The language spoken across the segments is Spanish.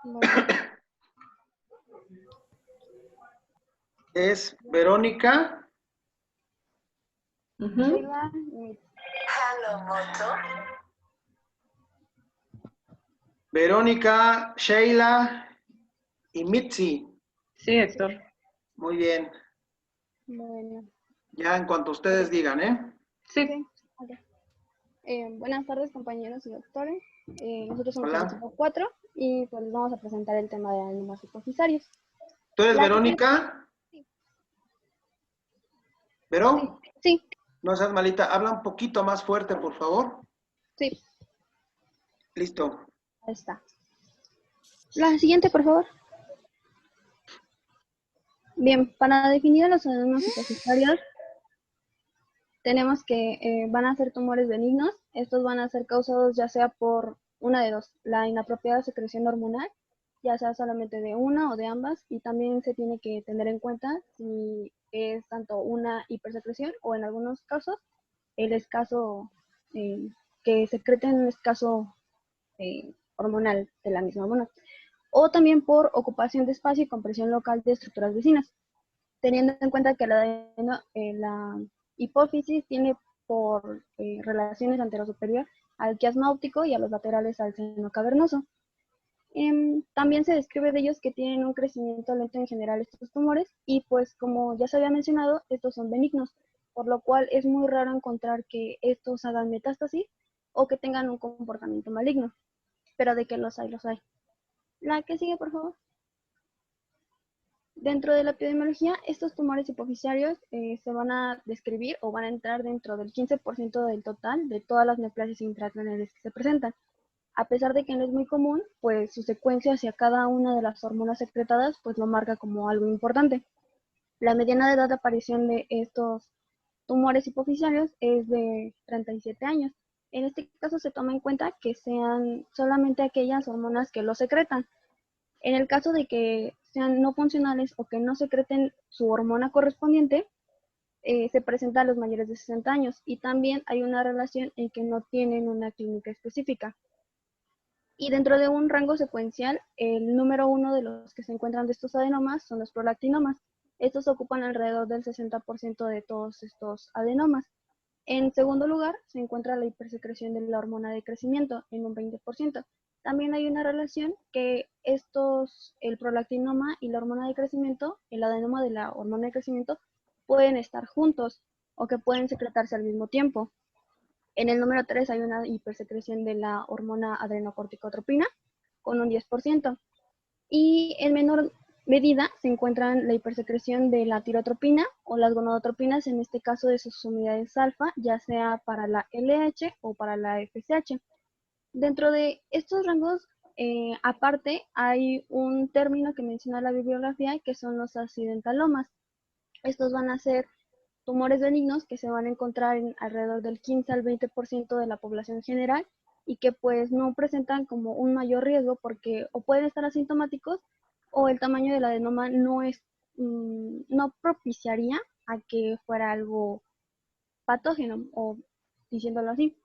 Bueno, Es Verónica, Sheila, Verónica, Sheila y Mitzi. Sí, Héctor. Muy bien. bueno, Ya en cuanto ustedes digan, ¿eh? Sí. ok, ok. Buenas tardes, compañeros y doctores. Nosotros somos el Hola. equipo 4 y pues les vamos a presentar el tema de adenomas hipofisarios. ¿Tú eres La- Verónica? ¿Vero? Sí, No seas malita. Habla un poquito más fuerte, por favor. sí, Listo. ahí está. La siguiente, por favor. Bien, para definir a los adenomas hipofisarios, tenemos que van a ser tumores benignos. Estos van a ser causados ya sea por una de dos, la inapropiada secreción hormonal, ya sea solamente de una o de ambas, y también se tiene que tener en cuenta si es tanto una hipersecreción o en algunos casos el escaso, eh, que secreten un escaso hormonal de la misma hormona, o también por ocupación de espacio y compresión local de estructuras vecinas, teniendo en cuenta que la hipófisis tiene por relaciones anterosuperior al quiasma óptico y a los laterales al seno cavernoso. También se describe de ellos que tienen un crecimiento lento en general estos tumores y pues como ya se había mencionado, estos son benignos, por lo cual es muy raro encontrar que estos hagan metástasis o que tengan un comportamiento maligno, pero de que los hay, los hay. La que sigue, por favor. Dentro de la epidemiología, estos tumores hipofisarios se van a describir o van a entrar dentro del 15% del total de todas las neoplasias intracraneales que se presentan. A pesar de que no es muy común, pues su secuencia hacia cada una de las hormonas secretadas pues lo marca como algo importante. La mediana de edad de aparición de estos tumores hipofisarios es de 37 años. En este caso se toma en cuenta que sean solamente aquellas hormonas que lo secretan. En el caso de que sean no funcionales o que no secreten su hormona correspondiente, se presenta a los mayores de 60 años y también hay una relación en que no tienen una clínica específica. Y dentro de un rango secuencial, el número uno de los que se encuentran de estos adenomas son los prolactinomas. Estos ocupan alrededor del 60% de todos estos adenomas. En segundo lugar, se encuentra la hipersecreción de la hormona de crecimiento en un 20%. También hay una relación que el prolactinoma y la hormona de crecimiento, el adenoma de la hormona de crecimiento, pueden estar juntos o que pueden secretarse al mismo tiempo. En el número 3 hay una hipersecreción de la hormona adrenocorticotropina con un 10%. Y en menor medida se encuentran la hipersecreción de la tirotropina o las gonadotropinas, en este caso de sus unidades alfa, ya sea para la LH o para la FSH. Dentro de estos rangos, aparte, hay un término que menciona la bibliografía que son los accidentalomas. Estos van a ser tumores benignos que se van a encontrar en alrededor del 15 al 20% de la población general y que pues no presentan como un mayor riesgo porque o pueden estar asintomáticos o el tamaño del adenoma no propiciaría a que fuera algo patógeno o diciéndolo así,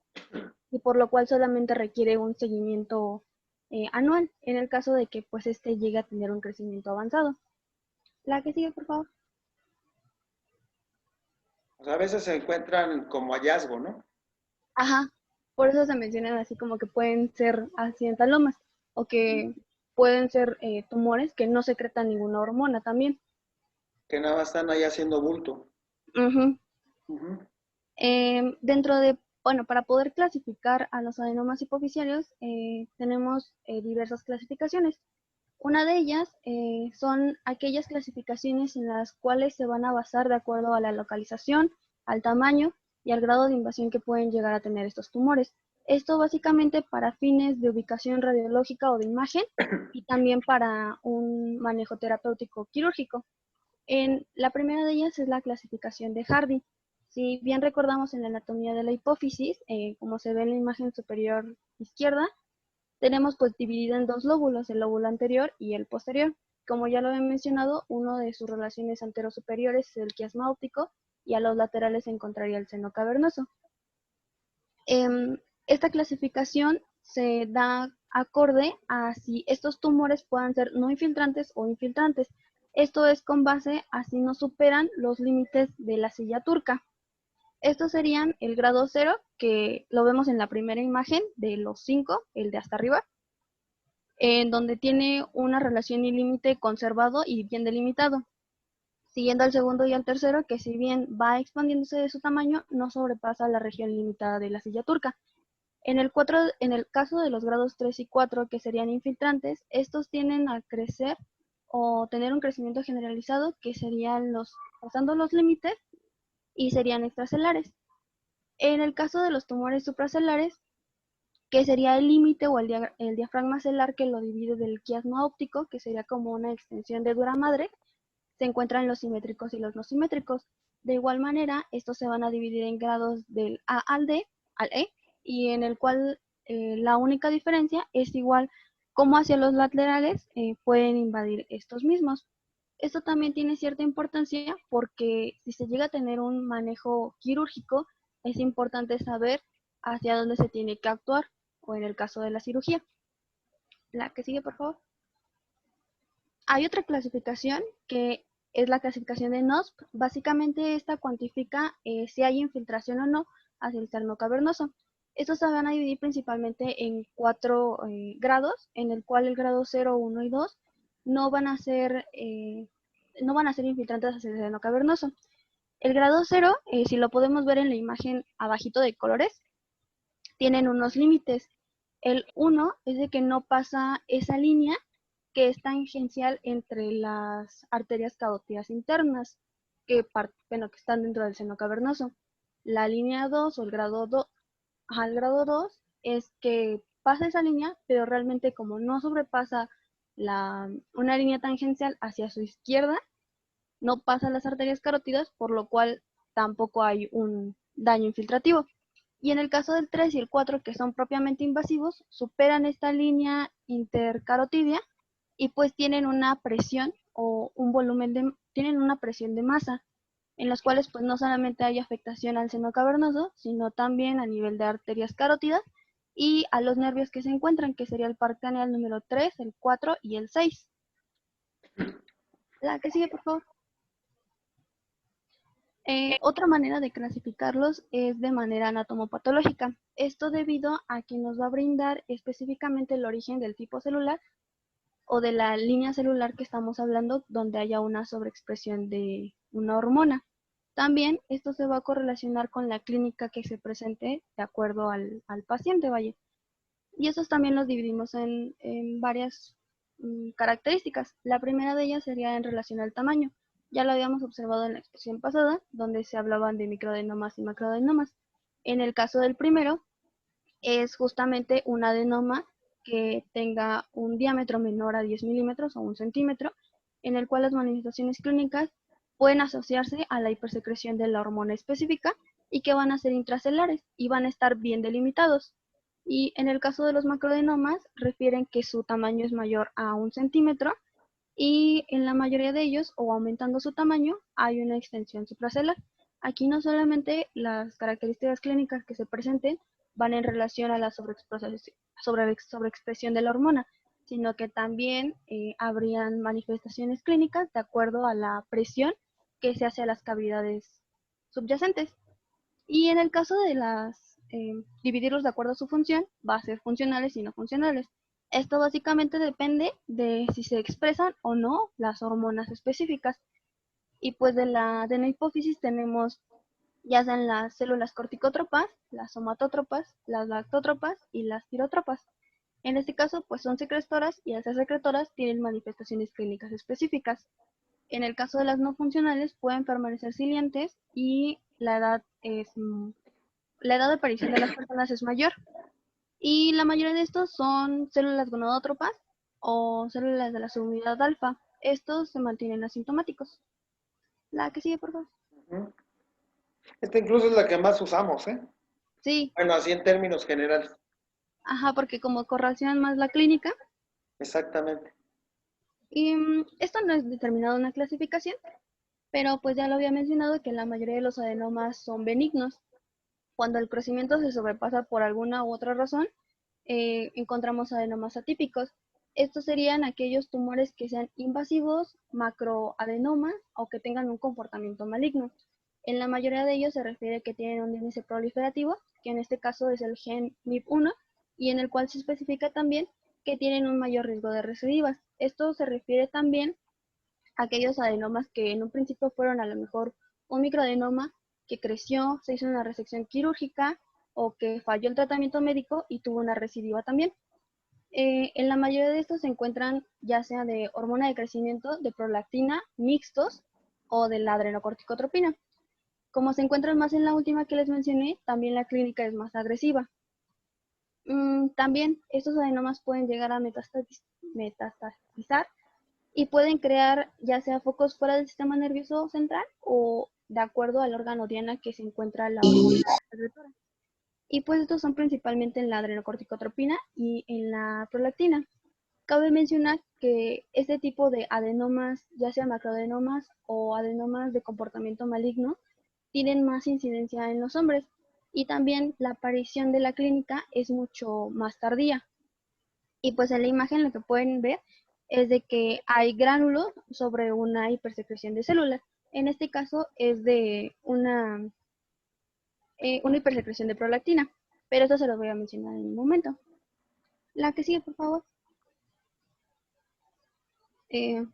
y por lo cual solamente requiere un seguimiento anual en el caso de que pues este llegue a tener un crecimiento avanzado. La que sigue, por favor. O sea, a veces se encuentran como hallazgo, ¿no? Ajá, por eso se mencionan así como que pueden ser accidentalomas o que pueden ser tumores que no secretan ninguna hormona también. Que nada más están ahí haciendo bulto. Ujú. Ujú. Dentro de, bueno, para poder clasificar a los adenomas hipofisiarios, tenemos diversas clasificaciones. Una de ellas son aquellas clasificaciones en las cuales se van a basar de acuerdo a la localización, al tamaño y al grado de invasión que pueden llegar a tener estos tumores. Esto básicamente para fines de ubicación radiológica o de imagen y también para un manejo terapéutico quirúrgico. La primera de ellas es la clasificación de Hardy. Si bien recordamos en la anatomía de la hipófisis, como se ve en la imagen superior izquierda, tenemos pues dividido en dos lóbulos, el lóbulo anterior y el posterior. Como ya lo he mencionado, uno de sus relaciones anterosuperiores es el quiasma óptico y a los laterales se encontraría el seno cavernoso. Esta clasificación se da acorde a si estos tumores puedan ser no infiltrantes o infiltrantes. Esto es con base a si no superan los límites de la silla turca. Estos serían el grado 0, que lo vemos en la primera imagen de los 5, el de hasta arriba, en donde tiene una relación y límite conservado y bien delimitado. Siguiendo al segundo y al tercero, que si bien va expandiéndose de su tamaño, no sobrepasa la región limitada de la silla turca. En el caso de los grados 3 y 4, que serían infiltrantes, estos tienden a crecer o tener un crecimiento generalizado, que serían pasando los límites y serían extracelares. En el caso de los tumores supracelares, que sería el límite o el diafragma celular que lo divide del quiasma óptico, que sería como una extensión de dura madre, se encuentran los simétricos y los no simétricos. De igual manera, estos se van a dividir en grados del A al D, al E, y en el cual la única diferencia es igual cómo hacia los laterales pueden invadir estos mismos. Esto también tiene cierta importancia porque si se llega a tener un manejo quirúrgico, es importante saber hacia dónde se tiene que actuar, o en el caso de la cirugía. La que sigue, por favor. Hay otra clasificación que es la clasificación de NOSP. Básicamente esta cuantifica si hay infiltración o no hacia el seno cavernoso. Estos se van a dividir principalmente en 4 grados, en el cual el grado 0, 1 y 2 no van a ser, no van a ser infiltrantes hacia el seno cavernoso. El grado 0, si lo podemos ver en la imagen abajito de colores, tienen unos límites. El 1 es de que no pasa esa línea que es tangencial entre las arterias carotídeas internas, que están dentro del seno cavernoso. La línea 2 o el grado 2, el grado 2 es que pasa esa línea, pero realmente como no sobrepasa una línea tangencial hacia su izquierda, no pasa las arterias carótidas, por lo cual tampoco hay un daño infiltrativo. Y en el caso del 3 y el 4, que son propiamente invasivos, superan esta línea intercarotidia y pues tienen una presión o un tienen una presión de masa, en las cuales pues no solamente hay afectación al seno cavernoso, sino también a nivel de arterias carótidas y a los nervios que se encuentran, que sería el par craneal número 3, el 4 y el 6. La que sigue, por favor. Otra manera de clasificarlos es de manera anatomopatológica. Esto debido a que nos va a brindar específicamente el origen del tipo celular o de la línea celular que estamos hablando, donde haya una sobreexpresión de una hormona. También esto se va a correlacionar con la clínica que se presente de acuerdo al paciente, vaya. Y esos también los dividimos en varias características. La primera de ellas sería en relación al tamaño. Ya lo habíamos observado en la exposición pasada, donde se hablaban de microadenomas y macroadenomas. En el caso del primero, es justamente un adenoma que tenga un diámetro menor a 10 milímetros o 1 centímetro, en el cual las manifestaciones clínicas pueden asociarse a la hipersecreción de la hormona específica y que van a ser intracelares y van a estar bien delimitados. Y en el caso de los macroadenomas, refieren que su tamaño es mayor a 1 centímetro y en la mayoría de ellos, o aumentando su tamaño, hay una extensión supracelular. Aquí no solamente las características clínicas que se presenten van en relación a la sobreexpresión de la hormona, sino que también habrían manifestaciones clínicas de acuerdo a la presión que se hace a las cavidades subyacentes. Y en el caso de dividirlos de acuerdo a su función, va a ser funcionales y no funcionales. Esto básicamente depende de si se expresan o no las hormonas específicas. Y pues de la hipófisis tenemos ya sean las células corticótropas, las somatótropas, las lactótropas y las tirotropas. En este caso, pues son secretoras y al ser secretoras tienen manifestaciones clínicas específicas. En el caso de las no funcionales pueden permanecer silentes y la edad de aparición de las personas es mayor. Y la mayoría de estos son células gonadótropas o células de la subunidad alfa. Estos se mantienen asintomáticos. La que sigue, por favor. Ujú. Esta incluso es la que más usamos, ¿eh? Sí, Bueno, así en términos generales. ajá, porque como correlacionan más la clínica. Exactamente. Y esto no es determinado en una clasificación, pero pues ya lo había mencionado que la mayoría de los adenomas son benignos. Cuando el crecimiento se sobrepasa por alguna u otra razón, encontramos adenomas atípicos. Estos serían aquellos tumores que sean invasivos, macroadenomas o que tengan un comportamiento maligno. En la mayoría de ellos se refiere que tienen un índice proliferativo, que en este caso es el gen MIP1, y en el cual se especifica también que tienen un mayor riesgo de recidivas. Esto se refiere también a aquellos adenomas que en un principio fueron a lo mejor un microadenoma que creció, se hizo una resección quirúrgica o que falló el tratamiento médico y tuvo una recidiva también. En la mayoría de estos se encuentran ya sea de hormona de crecimiento, de prolactina, mixtos o de la adrenocorticotropina. Como se encuentran más en la última que les mencioné, también la clínica es más agresiva. También estos adenomas pueden llegar a metastatizar y pueden crear ya sea focos fuera del sistema nervioso central o de acuerdo al órgano diana que se encuentra la hormona secretora. Y pues estos son principalmente en la adrenocorticotropina y en la prolactina. Cabe mencionar que este tipo de adenomas, ya sea macroadenomas o adenomas de comportamiento maligno, tienen más incidencia en los hombres y también la aparición de la clínica es mucho más tardía. Y pues en la imagen lo que pueden ver es de que hay gránulos sobre una hipersecreción de células. En este caso es de una hipersecreción de prolactina, pero esto se lo voy a mencionar en un momento. La que sigue, por favor.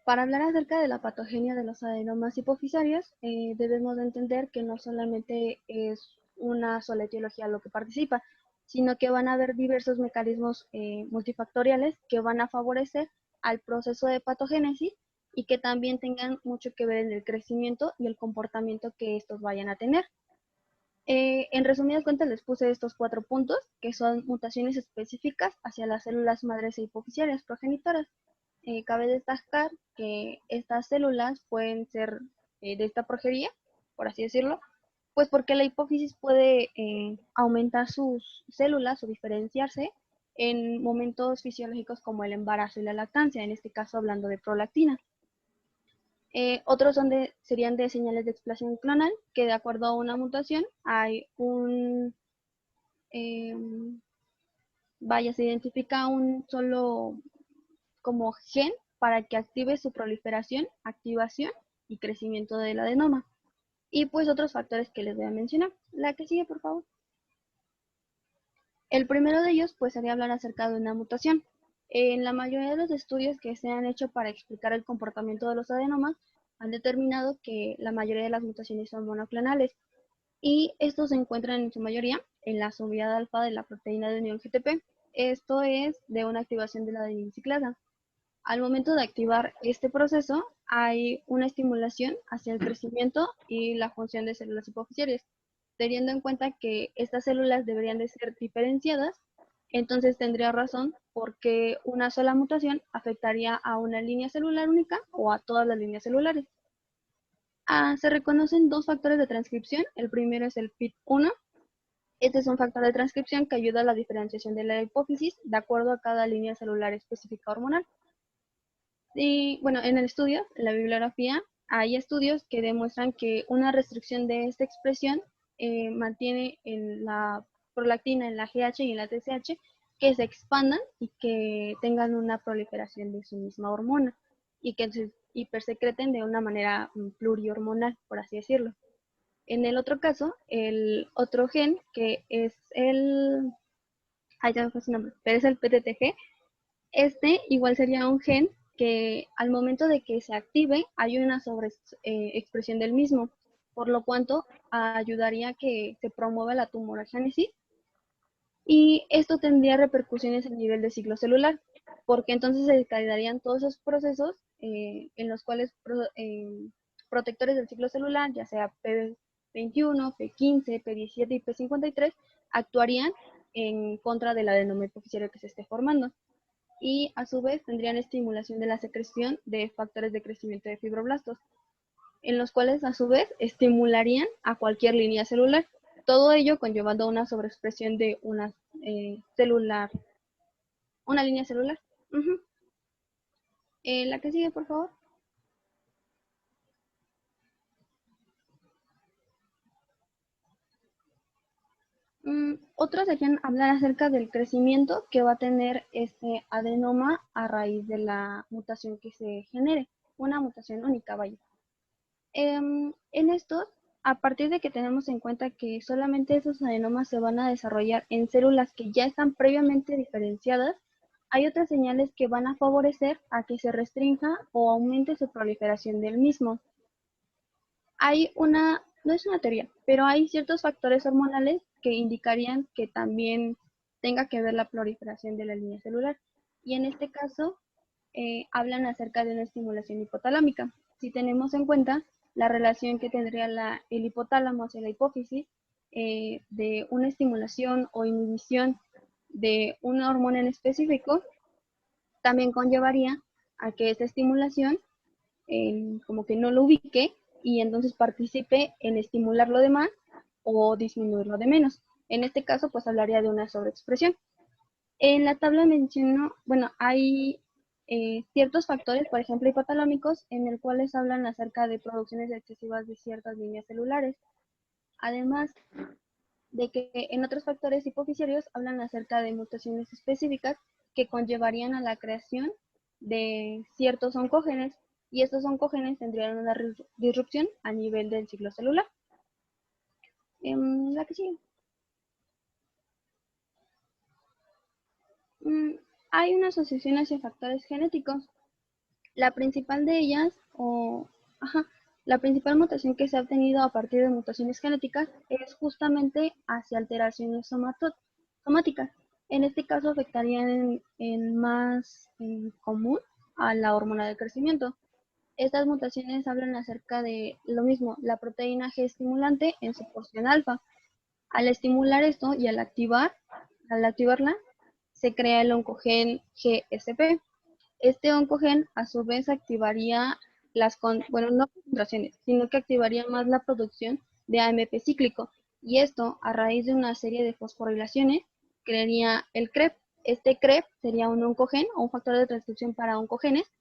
Para hablar acerca de la patogenia de los adenomas hipofisarios, debemos de entender que no solamente es una sola etiología lo que participa, sino que van a haber diversos mecanismos multifactoriales que van a favorecer al proceso de patogénesis y que también tengan mucho que ver en el crecimiento y el comportamiento que estos vayan a tener. En resumidas cuentas les puse estos 4 puntos, que son mutaciones específicas hacia las células madres e hipofisarias progenitoras. Cabe destacar que estas células pueden ser de esta progeria, por así decirlo, pues porque la hipófisis puede aumentar sus células o diferenciarse en momentos fisiológicos como el embarazo y la lactancia, en este caso hablando de prolactina. Otros serían de señales de explasión clonal, que de acuerdo a una mutación hay se identifica un solo como gen para que active su proliferación, activación y crecimiento del adenoma. Y pues otros factores que les voy a mencionar. La que sigue, por favor. El primero de ellos pues sería hablar acerca de una mutación. En la mayoría de los estudios que se han hecho para explicar el comportamiento de los adenomas, han determinado que la mayoría de las mutaciones son monoclonales y estos se encuentran en su mayoría en la subunidad alfa de la proteína de unión GTP. Esto es de una activación de la adenyl-ciclasa. Al momento de activar este proceso, hay una estimulación hacia el crecimiento y la función de células hipofisarias. Teniendo en cuenta que estas células deberían de ser diferenciadas, entonces tendría razón porque una sola mutación afectaría a una línea celular única o a todas las líneas celulares. Se reconocen 2 factores de transcripción. El primero es el PIT1. Este es un factor de transcripción que ayuda a la diferenciación de la hipófisis de acuerdo a cada línea celular específica hormonal. Y bueno, en el estudio, en la bibliografía, hay estudios que demuestran que una restricción de esta expresión mantiene en la prolactina, en la GH y en la TSH que se expandan y que tengan una proliferación de su misma hormona y que se hipersecreten de una manera plurihormonal, por así decirlo. En el otro caso, el otro gen que es ya me fue su nombre, pero es el PTTG, este igual sería un gen que al momento de que se active hay una sobreexpresión del mismo, por lo cuanto ayudaría a que se promueva la tumorogénesis y esto tendría repercusiones en nivel de ciclo celular, porque entonces se decaderían todos esos procesos en los cuales protectores del ciclo celular, ya sea P21, P15, P17 y P53, actuarían en contra del adenoma hipoficiario que se esté formando y a su vez tendrían estimulación de la secreción de factores de crecimiento de fibroblastos, en los cuales a su vez estimularían a cualquier línea celular. Todo ello conllevando una sobreexpresión de una una línea celular. La que sigue, por favor. Otros serían hablar acerca del crecimiento que va a tener este adenoma a raíz de la mutación que se genere, una mutación única, vaya. En estos, a partir de que tenemos en cuenta que solamente esos adenomas se van a desarrollar en células que ya están previamente diferenciadas, hay otras señales que van a favorecer a que se restrinja o aumente su proliferación del mismo. No es una teoría, pero hay ciertos factores hormonales que indicarían que también tenga que ver la proliferación de la línea celular. Y en este caso, hablan acerca de una estimulación hipotalámica. Si tenemos en cuenta la relación que tendría el hipotálamo hacia la hipófisis, de una estimulación o inhibición de una hormona en específico, también conllevaría a que esa estimulación como que no lo ubique y entonces participe en estimular lo demás o disminuirlo de menos. En este caso, pues hablaría de una sobreexpresión. En la tabla menciono, bueno, hay ciertos factores, por ejemplo, hipotalámicos, en el cuales hablan acerca de producciones excesivas de ciertas líneas celulares. Además de que en otros factores hipofisiarios hablan acerca de mutaciones específicas que conllevarían a la creación de ciertos oncogenes y estos oncogenes tendrían una disrupción a nivel del ciclo celular. La que sigue. Hay una asociación hacia factores genéticos. La principal de ellas, la principal mutación que se ha obtenido a partir de mutaciones genéticas es justamente hacia alteraciones somáticas. En este caso afectarían en más común a la hormona del crecimiento. Estas mutaciones hablan acerca de lo mismo, la proteína G estimulante en su porción alfa. Al estimular esto y al activarla, se crea el oncogen GSP. Este oncogen a su vez activaría no concentraciones, sino que activaría más la producción de AMP cíclico. Y esto, a raíz de una serie de fosforilaciones, crearía el CREP. Este CREP sería un oncogen o un factor de transcripción para oncogenes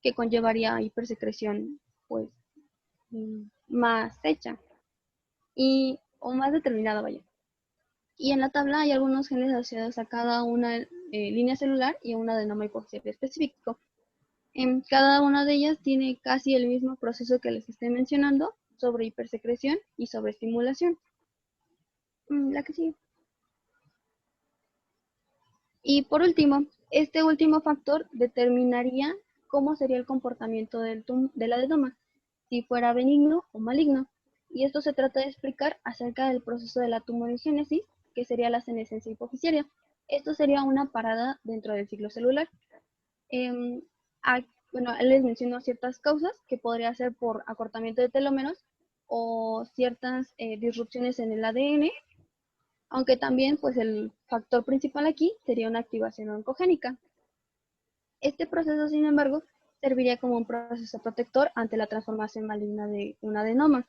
que conllevaría hipersecreción pues más hecha o más determinada, vaya. Y en la tabla hay algunos genes asociados a cada una línea celular y a un adenoma hipofisiario específico. En cada una de ellas tiene casi el mismo proceso que les estoy mencionando sobre hipersecreción y sobre estimulación. La que sigue. Y por último, este último factor determinaría cómo sería el comportamiento del adenoma, si fuera benigno o maligno. Y esto se trata de explicar acerca del proceso de la tumorigénesis, que sería la senescencia hipofisiaria. Esto sería una parada dentro del ciclo celular. Les menciono ciertas causas que podría ser por acortamiento de telómeros o ciertas disrupciones en el ADN, aunque también pues el factor principal aquí sería una activación oncogénica. Este proceso, sin embargo, serviría como un proceso protector ante la transformación maligna de un adenoma.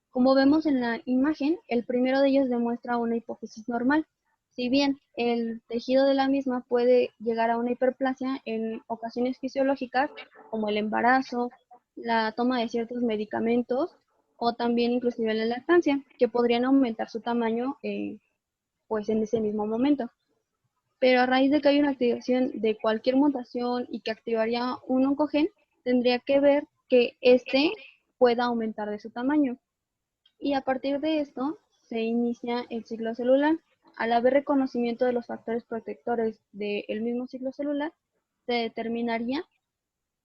Como vemos en la imagen, el primero de ellos demuestra una hipófisis normal. Si bien el tejido de la misma puede llegar a una hiperplasia en ocasiones fisiológicas, como el embarazo, la toma de ciertos medicamentos o también inclusive la lactancia, que podrían aumentar su tamaño pues en ese mismo momento. Pero a raíz de que hay una activación de cualquier mutación y que activaría un oncogen, tendría que ver que éste pueda aumentar de su tamaño. Y a partir de esto se inicia el ciclo celular. Al haber reconocimiento de los factores protectores del mismo ciclo celular, se determinaría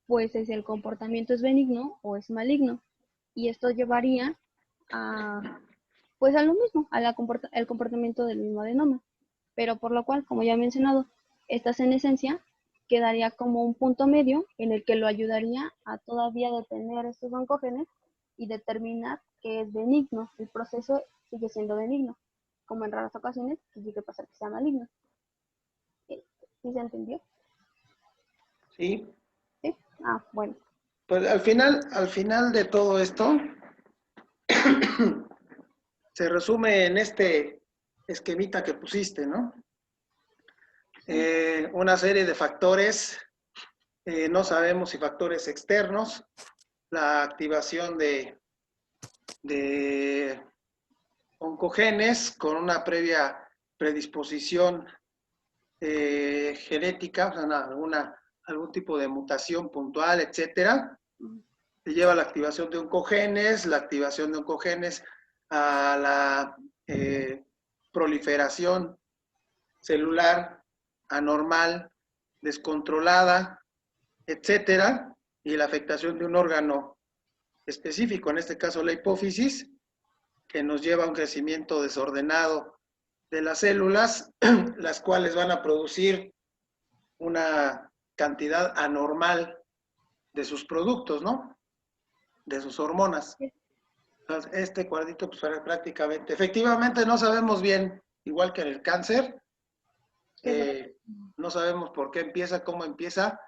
pues si el comportamiento es benigno o es maligno. Y esto llevaría pues a lo mismo, el comportamiento del mismo adenoma. Pero por lo cual, como ya he mencionado, esta senescencia quedaría como un punto medio en el que lo ayudaría a todavía detener estos oncógenos y determinar que es benigno. El proceso sigue siendo benigno, como en raras ocasiones llegue a pasar que sea maligno. ¿Sí se entendió? Sí. ¿Sí? Bueno. Pues al final de todo esto, se resume en este esquemita que pusiste, ¿no? Una serie de factores, no sabemos si factores externos, la activación de oncogenes con una previa predisposición genética, o sea, algún tipo de mutación puntual, etcétera, te lleva a la activación de oncogenes, a la proliferación celular anormal, descontrolada, etcétera, y la afectación de un órgano específico, en este caso la hipófisis, que nos lleva a un crecimiento desordenado de las células, las cuales van a producir una cantidad anormal de sus productos, ¿no? De sus hormonas. Entonces, este cuadrito, pues prácticamente, efectivamente no sabemos bien, igual que en el cáncer, no sabemos por qué empieza, cómo empieza.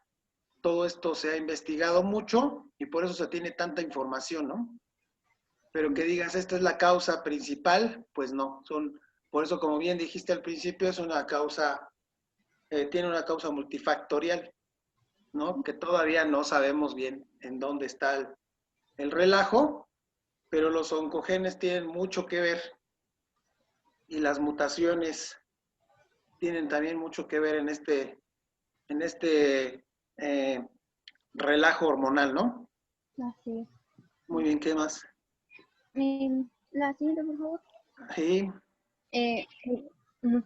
Todo esto se ha investigado mucho y por eso se tiene tanta información, ¿no? Pero que digas, esta es la causa principal, pues no. Por eso, como bien dijiste al principio, es una causa, tiene una causa multifactorial, ¿no? Que todavía no sabemos bien en dónde está el relajo, pero los oncogenes tienen mucho que ver y las mutaciones tienen también mucho que ver en este relajo hormonal, ¿no? Así es. Muy bien, ¿qué más? La siguiente, por favor. Sí. Eh, mm,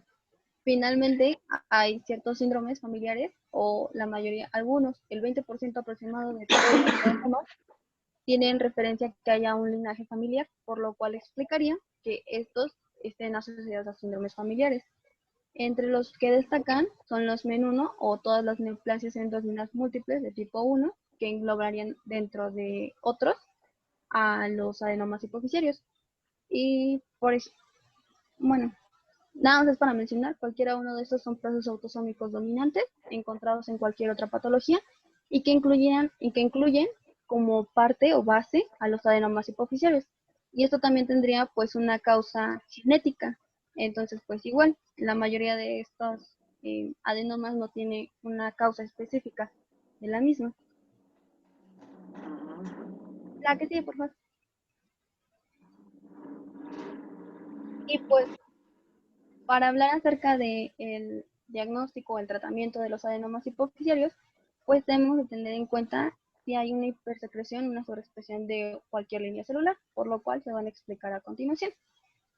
Finalmente, hay ciertos síndromes familiares, o la mayoría, algunos, el 20% aproximado de todos los síntomas tienen referencia a que haya un linaje familiar, por lo cual explicaría que estos estén asociados a síndromes familiares. Entre los que destacan son los MEN1 o todas las neoplasias endógenas múltiples de tipo 1, que englobarían dentro de otros a los adenomas hipofisarios. Y por eso, bueno, nada más es para mencionar, cualquiera uno de estos son procesos autosómicos dominantes encontrados en cualquier otra patología y que incluyen como parte o base a los adenomas hipofisarios. Y esto también tendría pues una causa genética. Entonces pues igual, la mayoría de estos adenomas no tiene una causa específica de la misma. La que sigue, por favor. Y pues para hablar acerca del diagnóstico o el tratamiento de los adenomas hipofisarios, pues debemos de tener en cuenta si hay una hipersecreción, una sobreexpresión de cualquier línea celular, por lo cual se van a explicar a continuación.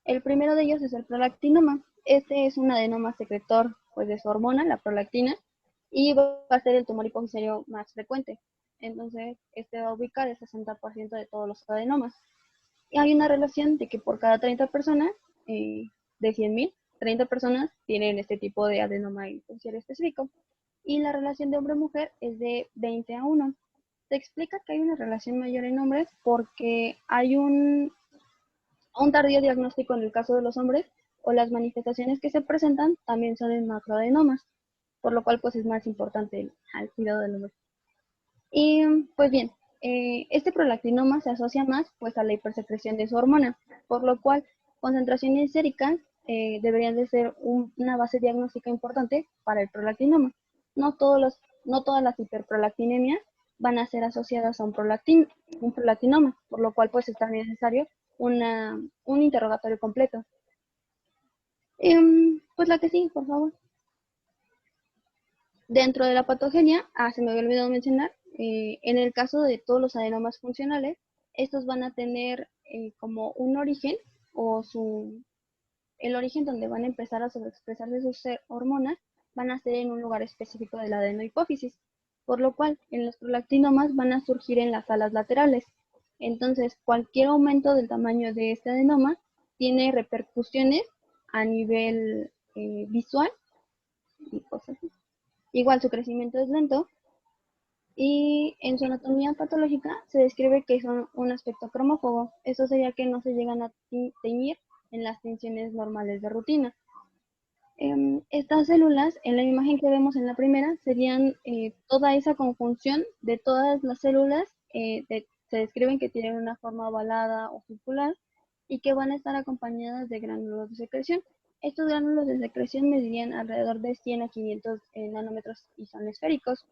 El primero de ellos es el prolactinoma. Este es un adenoma secretor pues, de su hormona, la prolactina, y va a ser el tumor hipofisario más frecuente. Entonces, este va a ubicar el 60% de todos los adenomas. Y hay una relación de que por cada 30 personas, de 100.000, 30 personas tienen este tipo de adenoma hipoficiario específico. Y la relación de hombre-mujer es de 20-1. Se explica que hay una relación mayor en hombres porque hay un tardío diagnóstico en el caso de los hombres, o las manifestaciones que se presentan también son en macroadenomas, por lo cual pues es más importante el cuidado del hombre. Y pues bien, este prolactinoma se asocia más pues a la hipersecreción de su hormona, por lo cual concentraciones séricas deberían de ser una base diagnóstica importante para el prolactinoma. No todas las hiperprolactinemias van a ser asociadas a un prolactinoma, por lo cual pues está necesario un interrogatorio completo. Pues la que sigue, por favor. Dentro de la patogenia, se me había olvidado mencionar, en el caso de todos los adenomas funcionales, estos van a tener como un origen o el origen donde van a empezar a sobreexpresarse sus hormonas van a ser en un lugar específico de la adenohipófisis, por lo cual en los prolactinomas van a surgir en las alas laterales. Entonces, cualquier aumento del tamaño de este adenoma tiene repercusiones a nivel visual y cosas así. Igual su crecimiento es lento y en su anatomía patológica se describe que son un aspecto cromófobo. Eso sería que no se llegan a teñir en las tinciones normales de rutina. Estas células, en la imagen que vemos en la primera, serían toda esa conjunción de todas las células, se describen que tienen una forma ovalada o circular y que van a estar acompañadas de gránulos de secreción. Estos gránulos de secreción medirían alrededor de 100 a 500 nanómetros y son esféricos.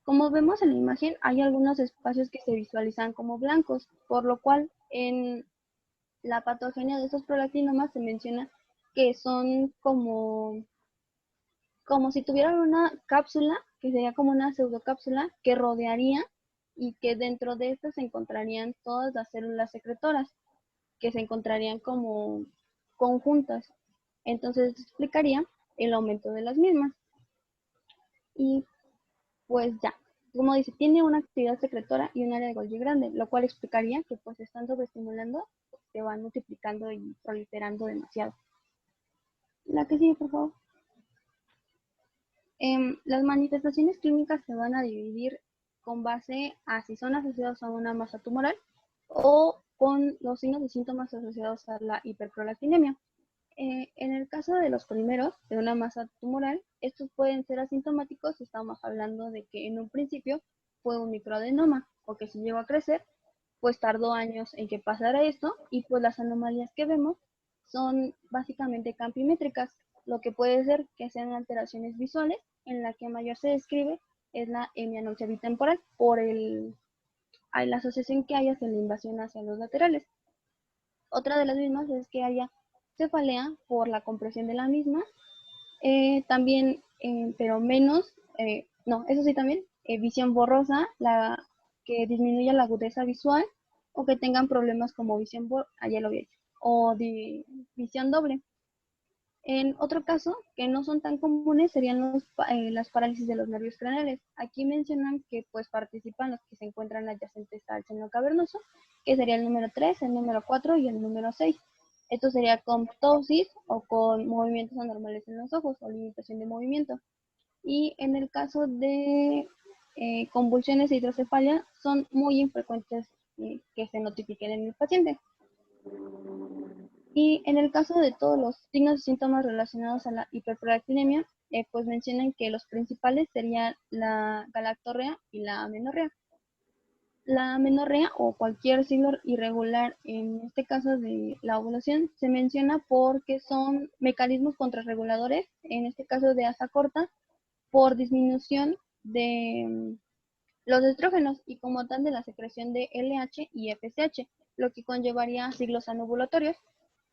Como vemos en la imagen, hay algunos espacios que se visualizan como blancos, por lo cual en la patogenia de estos prolactinomas se menciona que son como si tuvieran una cápsula, que sería como una pseudocápsula que rodearía y que dentro de esta se encontrarían todas las células secretoras, que se encontrarían como conjuntas. Entonces esto explicaría el aumento de las mismas. Y pues ya, como dice, tiene una actividad secretora y un área de Golgi grande, lo cual explicaría que pues están sobreestimulando, se van multiplicando y proliferando demasiado. La que sigue, por favor. Las manifestaciones clínicas se van a dividir con base a si son asociados a una masa tumoral o con los signos y síntomas asociados a la hiperprolactinemia. En el caso de los primeros, de una masa tumoral, estos pueden ser asintomáticos si estamos hablando de que en un principio fue un microadenoma o que si llegó a crecer, pues tardó años en que pasara esto y pues las anomalías que vemos son básicamente campimétricas, lo que puede ser que sean alteraciones visuales, en la que mayor se describe es la hemianopsia bitemporal por la asociación que hay hacia la invasión hacia los laterales. Otra de las mismas es que haya cefalea por la compresión de la misma, también, pero menos, no, eso sí también, visión borrosa, que disminuya la agudeza visual o que tengan problemas como visión ya lo había dicho, o visión doble. En otro caso, que no son tan comunes, serían las parálisis de los nervios craneales. Aquí mencionan que pues participan los que se encuentran adyacentes al seno cavernoso, que sería el número 3, el número 4 y el número 6. Esto sería con ptosis o con movimientos anormales en los ojos o limitación de movimiento. Y en el caso de convulsiones e hidrocefalia, son muy infrecuentes que se notifiquen en el paciente. Y en el caso de todos los signos y síntomas relacionados a la hiperprolactinemia, pues mencionan que los principales serían la galactorrea y la amenorrea. La amenorrea o cualquier signo irregular, en este caso de la ovulación, se menciona porque son mecanismos contrarreguladores, en este caso de asa corta, por disminución de los estrógenos y como tal de la secreción de LH y FSH, lo que conllevaría a ciclos anovulatorios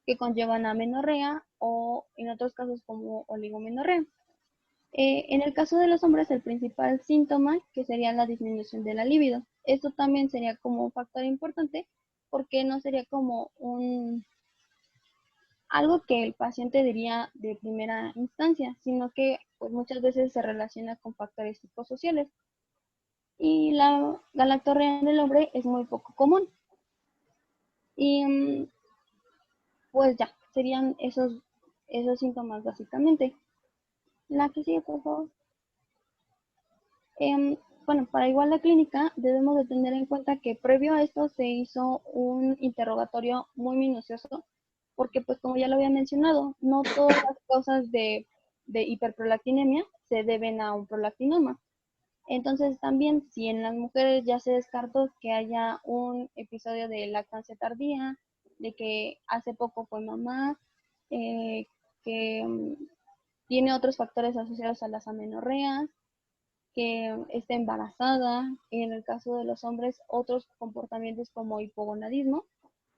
que conllevan a amenorrea o en otros casos como oligomenorrea. En el caso de los hombres, el principal síntoma que sería la disminución de la libido. Esto también sería como un factor importante porque no sería como algo que el paciente diría de primera instancia, sino que pues muchas veces se relaciona con factores psicosociales. Y la galactorrea en el hombre es muy poco común. Y pues ya, serían esos síntomas básicamente. La que sigue, por favor. Bueno, para igual la clínica debemos de tener en cuenta que previo a esto se hizo un interrogatorio muy minucioso, porque pues como ya lo había mencionado, no todas las causas de hiperprolactinemia se deben a un prolactinoma. Entonces también si en las mujeres ya se descartó que haya un episodio de lactancia tardía, de que hace poco fue mamá, que tiene otros factores asociados a las amenorreas, que esté embarazada, y en el caso de los hombres otros comportamientos como hipogonadismo,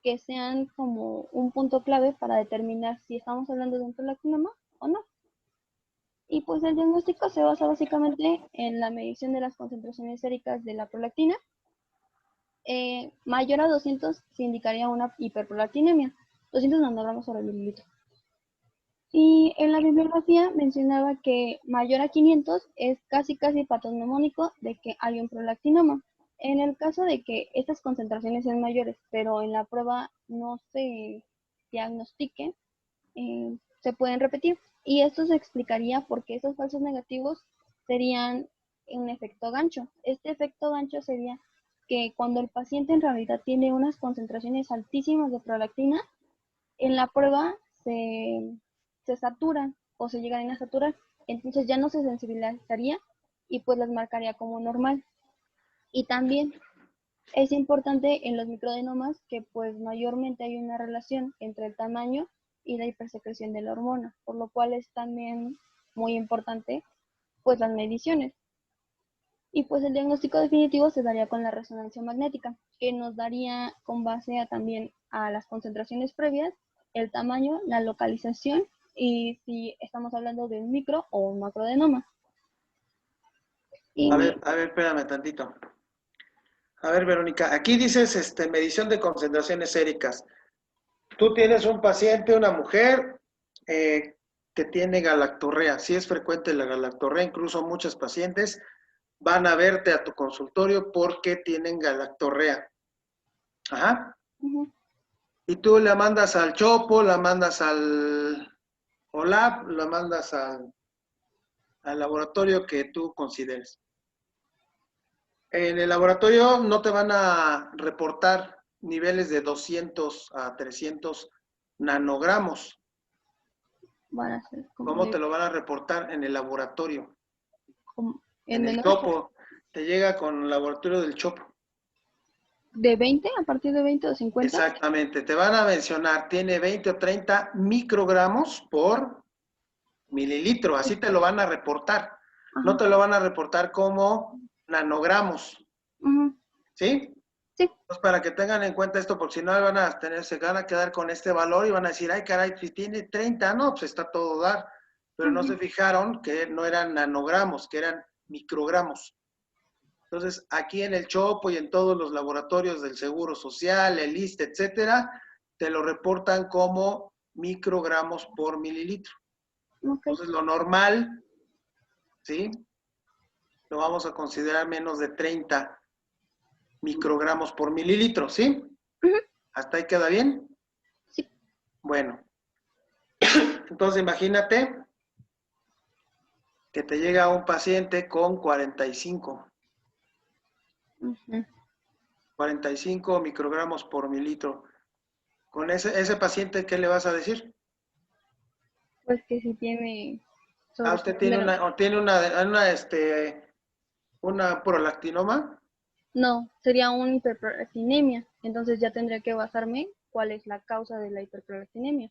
que sean como un punto clave para determinar si estamos hablando de un prolactinoma o no. Y pues el diagnóstico se basa básicamente en la medición de las concentraciones séricas de la prolactina. Mayor a 200 se indicaría una hiperprolactinemia, 200 nanogramos sobre mililitro. Y en la bibliografía mencionaba que mayor a 500 es casi patoneumónico de que hay un prolactinoma. En el caso de que estas concentraciones sean mayores, pero en la prueba no se diagnostiquen, se pueden repetir. Y esto se explicaría porque esos falsos negativos serían un efecto gancho. Este efecto gancho sería que cuando el paciente en realidad tiene unas concentraciones altísimas de prolactina, en la prueba se saturan o se llegan a saturar, entonces ya no se sensibilizaría y pues las marcaría como normal. Y también es importante en los microadenomas que pues mayormente hay una relación entre el tamaño y la hipersecreción de la hormona, por lo cual es también muy importante pues las mediciones. Y pues el diagnóstico definitivo se daría con la resonancia magnética, que nos daría con base también a las concentraciones previas, el tamaño, la localización y si estamos hablando de un micro o un macroadenoma. Y a ver, espérame tantito. A ver, Verónica, aquí dices medición de concentraciones séricas. Tú tienes un paciente, una mujer, que tiene galactorrea. Sí es frecuente la galactorrea, incluso muchos pacientes van a verte a tu consultorio porque tienen galactorrea. Ajá. Y tú la mandas al Chopo, la mandas al OLAP, la mandas al laboratorio que tú consideres. En el laboratorio no te van a reportar niveles de 200 a 300 nanogramos. van a ser ¿Cómo te lo van a reportar? En el laboratorio. En el menores Chopo. Te llega con el laboratorio del Chopo. de 20, a partir de 20 o 50. Exactamente. Te van a mencionar, tiene 20 o 30 microgramos por mililitro. Así te lo van a reportar. Ajá. No te lo van a reportar como nanogramos. ¿Sí? Sí. Pues para que tengan en cuenta esto, porque si no se van a quedar con este valor y van a decir, ay caray, si tiene 30, no, pues está todo dar. Pero no se fijaron que no eran nanogramos, que eran microgramos. Entonces, aquí en el Chopo y en todos los laboratorios del Seguro Social, el ISSSTE, etcétera, te lo reportan como microgramos por mililitro. Entonces, lo normal, ¿sí? Lo vamos a considerar menos de 30 microgramos por mililitro, ¿sí? ¿Hasta ahí queda bien? Sí. Bueno. Entonces, imagínate que te llega un paciente con 45. 45 microgramos por mililitro. Con ese paciente, ¿qué le vas a decir? Pues que si tiene... ¿Usted tiene una prolactinoma? No, sería una hiperprolactinemia. Entonces ya tendría que basarme cuál es la causa de la hiperprolactinemia.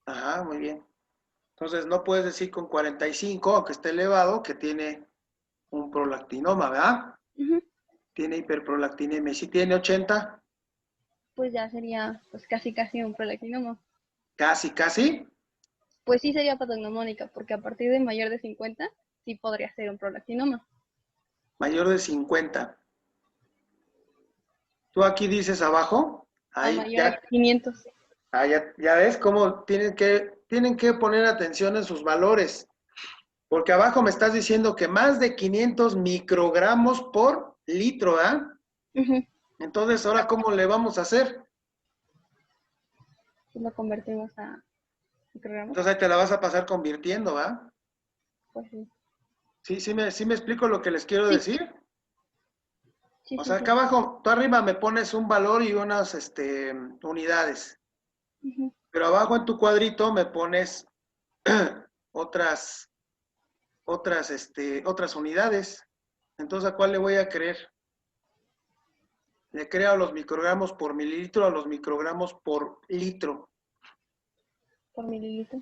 Ajá, muy bien. Entonces no puedes decir con 45, aunque esté elevado, que tiene un prolactinoma, ¿verdad? Tiene hiperprolactinemia. ¿Y si tiene 80? Pues ya sería pues casi un prolactinoma. Casi. Pues sí sería patognomónica, porque a partir de mayor de 50 sí podría ser un prolactinoma. Mayor de 50. Tú aquí dices abajo, A ahí mayor ya, a 500. ya ves cómo tienen que poner atención en sus valores. Porque abajo me estás diciendo que más de 500 microgramos por litro, ¿ah? Entonces, ¿ahora cómo le vamos a hacer? Si lo convertimos a microgramos. Entonces ahí te la vas a pasar convirtiendo, ¿ah? Pues sí. ¿Sí me explico lo que les quiero decir? Sí, O sí, sea, acá abajo, tú arriba me pones un valor y unas unidades. Pero abajo en tu cuadrito me pones otras unidades. Entonces, ¿a cuál le voy a creer? ¿Le creo a los microgramos por mililitro o a los microgramos por litro? Por mililitro.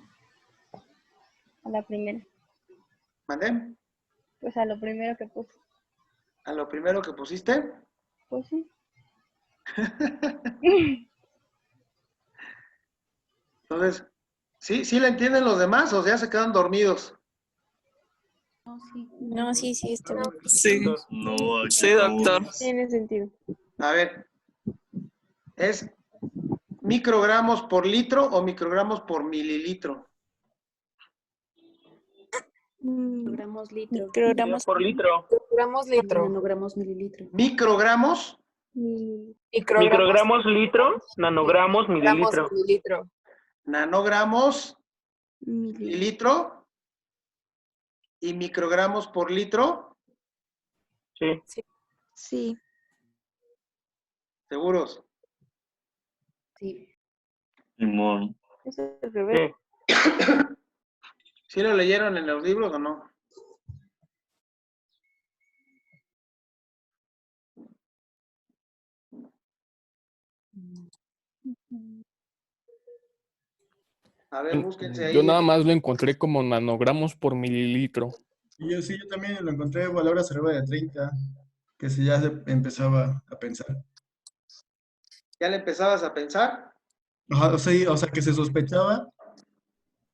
A la primera. ¿Mandé? Pues a lo primero que puse. ¿A lo primero que pusiste? Pues sí. Entonces, ¿sí le entienden los demás o ya se quedan dormidos? No, sí, está bien. Sí, sí, doctor. Tiene sentido. A ver, ¿es microgramos por litro o microgramos por mililitro? Kilogramos litro. Kilogramos por litro. Kilogramos litro. Nanogramos mililitro. Microgramos, Microgramos litro, nanogramos mililitro. mililitro. nanogramos, mililitro y microgramos por litro. Sí. Sí. ¿Seguros? Sí. Simón. Es el revés. Sí. ¿Sí lo leyeron en los libros o no? A ver, búsquense ahí. Yo nada más lo encontré como nanogramos por mililitro. Y yo también lo encontré palabras arriba de 30, que si ya se empezaba a pensar. ¿Ya le empezabas a pensar? Ajá, o sea, que se sospechaba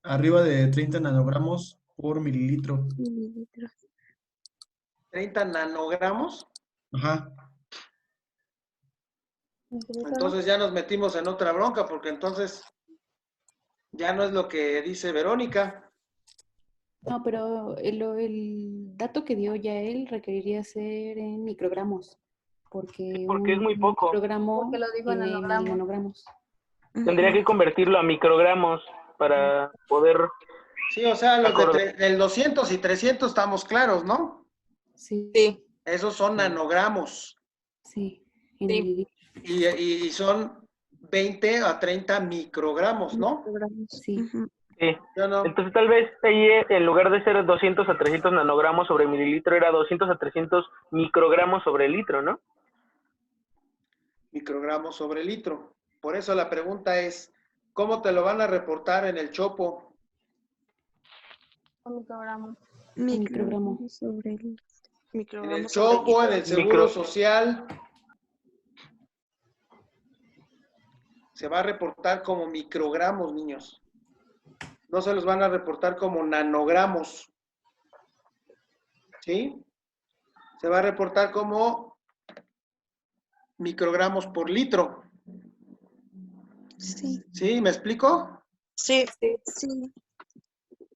arriba de 30 nanogramos por mililitro. Mililitros. 30 nanogramos. Ajá. Entonces ya nos metimos en otra bronca, porque entonces ya no es lo que dice Verónica. No, pero el dato que dio ya él requeriría ser en microgramos, porque Porque es un muy poco. microgramo Porque lo dijo en tiene 1000 nanogramos. nanogramos. Tendría que convertirlo a microgramos para poder... Sí, o sea, los Acorde. del 200 y 300 estamos claros, ¿no? Sí, Sí. Esos son nanogramos. sí, en Sí. mililitros. Y son 20 a 30 microgramos, ¿no? Sí. Sí. ¿Sí o no? Entonces tal vez ahí en lugar de ser 200 a 300 nanogramos sobre mililitro, era 200 a 300 microgramos sobre litro, ¿no? Microgramos sobre litro. Por eso la pregunta es, ¿cómo te lo van a reportar en el chopo? Un microgramo. Microgramo. Sobre el En el microgramo sobre chopo, en litro. el seguro social, se va a reportar como microgramos, niños. No se los van a reportar como nanogramos. ¿Sí? Se va a reportar como microgramos por litro. Sí. ¿Sí? ¿Me explico? Sí. Sí.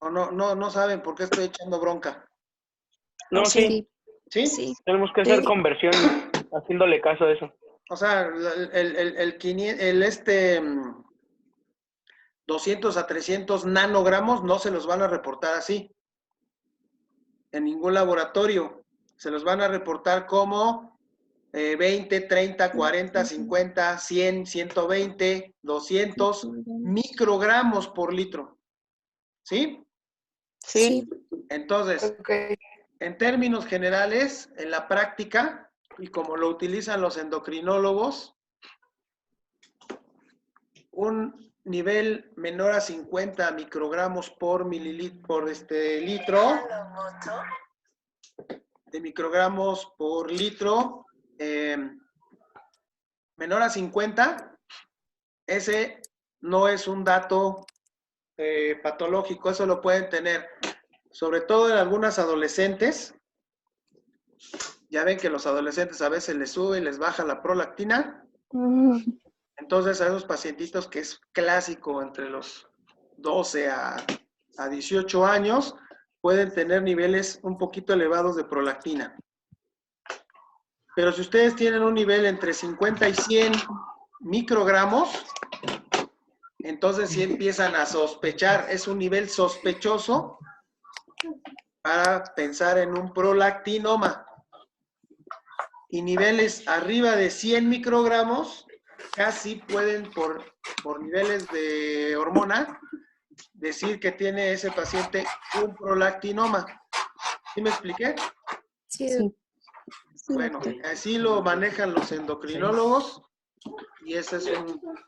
¿O no saben por qué estoy echando bronca? No, sí. ¿Sí? Sí. Tenemos que hacer Sí. conversión haciéndole caso a eso. O sea, el 200 a 300 nanogramos no se los van a reportar así. En ningún laboratorio. Se los van a reportar como 20, 30, 40, 50, 100, 120, 200 microgramos por litro. ¿Sí? Sí. Entonces, Ok. en términos generales, en la práctica, y como lo utilizan los endocrinólogos, un nivel menor a 50 microgramos por mililitro, por litro, de microgramos por litro, menor a 50, ese no es un dato patológico, eso lo pueden tener, sobre todo en algunas adolescentes. Ya ven que los adolescentes a veces les sube y les baja la prolactina. Entonces a esos pacientitos que es clásico entre los 12 a 18 años, pueden tener niveles un poquito elevados de prolactina. Pero si ustedes tienen un nivel entre 50 y 100 microgramos, entonces sí empiezan a sospechar, es un nivel sospechoso para pensar en un prolactinoma. Y niveles arriba de 100 microgramos, casi pueden por niveles de hormona, decir que tiene ese paciente un prolactinoma. ¿Sí me expliqué? Sí. Bueno, así lo manejan los endocrinólogos y ese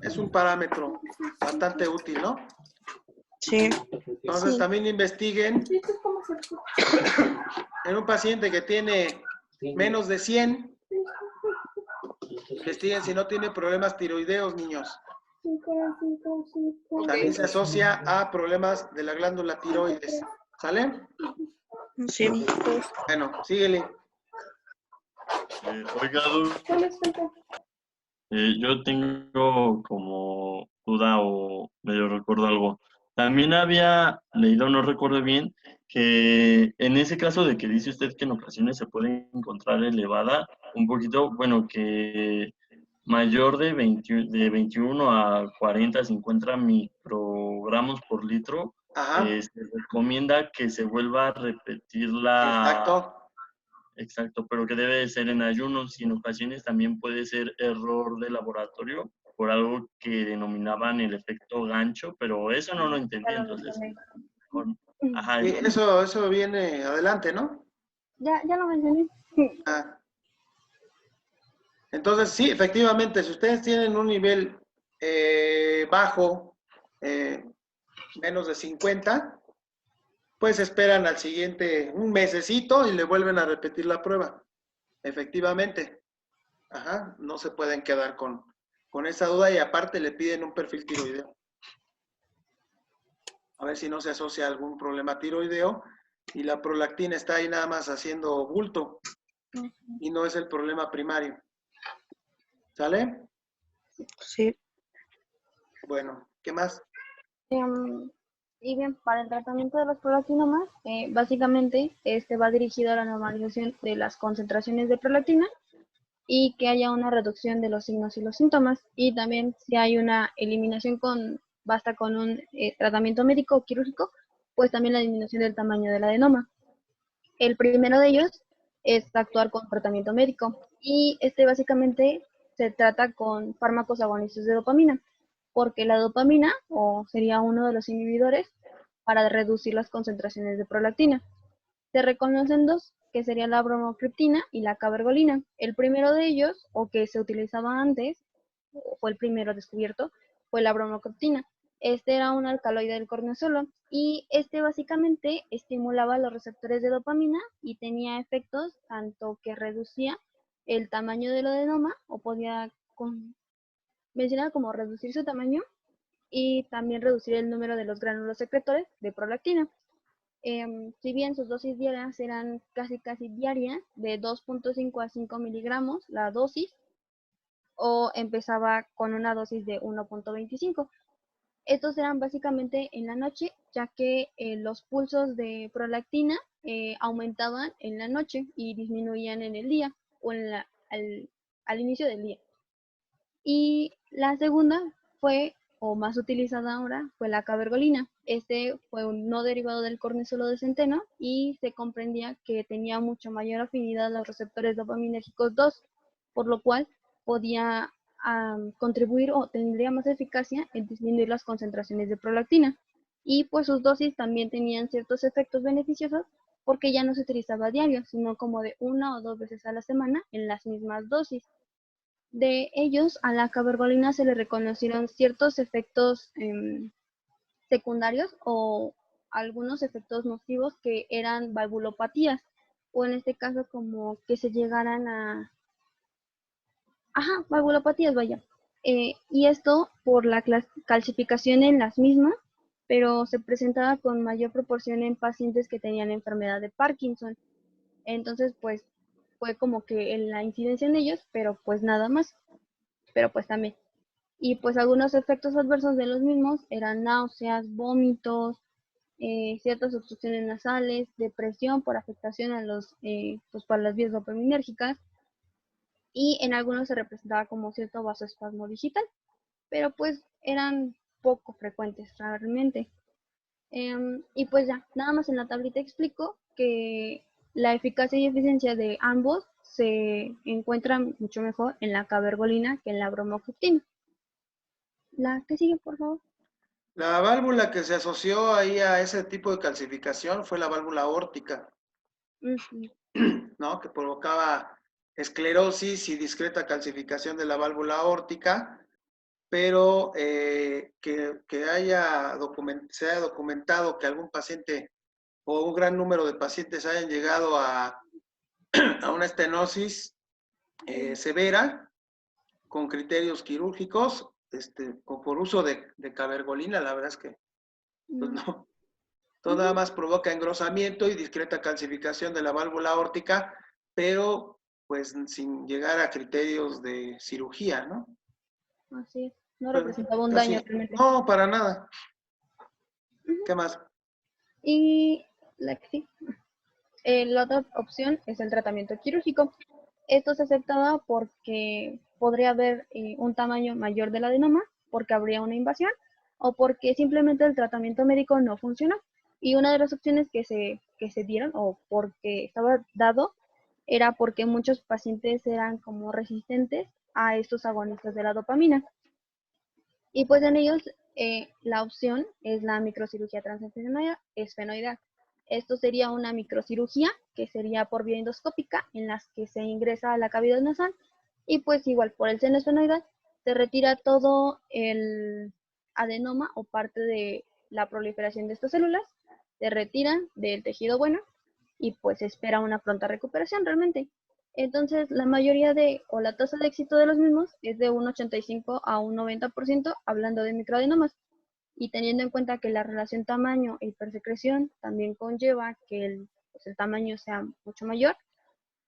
es un parámetro bastante útil, ¿no? Sí. Entonces también investiguen en un paciente que tiene menos de 100, investiguen si no tiene problemas tiroideos, niños. También se asocia a problemas de la glándula tiroides. ¿Sale? Sí. Bueno, síguele. Oiga, yo tengo como duda o medio recuerdo algo. También había leído, no recuerdo bien, que en ese caso de que dice usted que en ocasiones se puede encontrar elevada, un poquito, bueno, que mayor de 21 a 40 se encuentra microgramos por litro, Ajá, se recomienda que se vuelva a repetir la... exacto. Exacto, pero que debe de ser en ayunos y en ocasiones también puede ser error de laboratorio por algo que denominaban el efecto gancho, pero eso no lo entendí, entonces, ajá, Y eso viene adelante, ¿no? Ya lo mencioné. Ah. Entonces, sí, efectivamente, si ustedes tienen un nivel bajo, menos de 50, pues esperan al siguiente un mesecito y le vuelven a repetir la prueba. Efectivamente. Ajá, no se pueden quedar con esa duda y aparte le piden un perfil tiroideo. a ver si no se asocia a algún problema tiroideo, y la prolactina está ahí nada más haciendo bulto, y no es el problema primario. ¿Sale? Sí. Bueno, ¿qué más? Y bien, para el tratamiento de los prolactinomas, básicamente este va dirigido a la normalización de las concentraciones de prolactina y que haya una reducción de los signos y los síntomas. Y también si hay una eliminación basta con un tratamiento médico o quirúrgico, pues también la disminución del tamaño del adenoma. El primero de ellos es actuar con tratamiento médico y este básicamente se trata con fármacos agonistas de dopamina, porque la dopamina o sería uno de los inhibidores para reducir las concentraciones de prolactina. Se reconocen dos, que sería la bromocriptina y la cabergolina. El primero de ellos, o que se utilizaba antes, o fue el primero descubierto, fue la bromocriptina. Este era un alcaloide del cortisol y este básicamente estimulaba los receptores de dopamina y tenía efectos tanto que reducía el tamaño del adenoma o podía mencionar como reducir su tamaño y también reducir el número de los gránulos secretores de prolactina. Si bien sus dosis diarias eran casi diarias, de 2.5 a 5 miligramos la dosis, o empezaba con una dosis de 1.25. Estos eran básicamente en la noche, ya que los pulsos de prolactina aumentaban en la noche y disminuían en el día o al inicio del día. Y la segunda fue, o más utilizada ahora, fue la cabergolina. Este fue un no derivado del cortisol de centeno y se comprendía que tenía mucho mayor afinidad a los receptores dopaminérgicos 2, por lo cual podía contribuir o tendría más eficacia en disminuir las concentraciones de prolactina. Y pues sus dosis también tenían ciertos efectos beneficiosos porque ya no se utilizaba a diario, sino como de 1 o 2 veces a la semana en las mismas dosis. De ellos, a la cabergolina se le reconocieron ciertos efectos secundarios o algunos efectos nocivos que eran valvulopatías, o en este caso como que se llegaran a... Ajá, valvulopatías, vaya. Y esto por la calcificación en las mismas, pero se presentaba con mayor proporción en pacientes que tenían enfermedad de Parkinson. Entonces, pues, fue como que en la incidencia en ellos, pero pues nada más. Pero pues también. Y pues algunos efectos adversos de los mismos eran náuseas, vómitos, ciertas obstrucciones nasales, depresión por afectación a pues para las vías dopaminérgicas, y en algunos se representaba como cierto vasoespasmo digital, pero pues eran poco frecuentes realmente. Y pues ya, nada más en la tablita explico que la eficacia y eficiencia de ambos se encuentran mucho mejor en la cabergolina que en la bromocriptina. La que sigue, por favor. La válvula que se asoció ahí a ese tipo de calcificación fue la válvula aórtica, ¿no? Que provocaba esclerosis y discreta calcificación de la válvula aórtica, pero que se haya documentado que algún paciente o un gran número de pacientes hayan llegado a una estenosis severa con criterios quirúrgicos, por uso de cabergolina, la verdad es que pues no. Todo nada más provoca engrosamiento y discreta calcificación de la válvula aórtica, pero pues sin llegar a criterios de cirugía, ¿no? Así es. No Pero representaba un casi, daño realmente. no, para nada. ¿Qué más? Y la que sí. La otra opción es el tratamiento quirúrgico. Esto se aceptaba porque podría haber un tamaño mayor del adenoma, porque habría una invasión, o porque simplemente el tratamiento médico no funcionó. Y una de las opciones que se dieron, o porque estaba dado, era porque muchos pacientes eran como resistentes a estos agonistas de la dopamina. Y pues en ellos la opción es la microcirugía transesfenoidal. Esto sería una microcirugía que sería por vía endoscópica en las que se ingresa a la cavidad nasal y pues igual por el seno esfenoidal se retira todo el adenoma o parte de la proliferación de estas células, se retiran del tejido bueno y pues se espera una pronta recuperación realmente. Entonces, la mayoría o la tasa de éxito de los mismos es de un 85 a un 90%, hablando de microadenomas. Y teniendo en cuenta que la relación tamaño e hipersecreción también conlleva que el tamaño sea mucho mayor,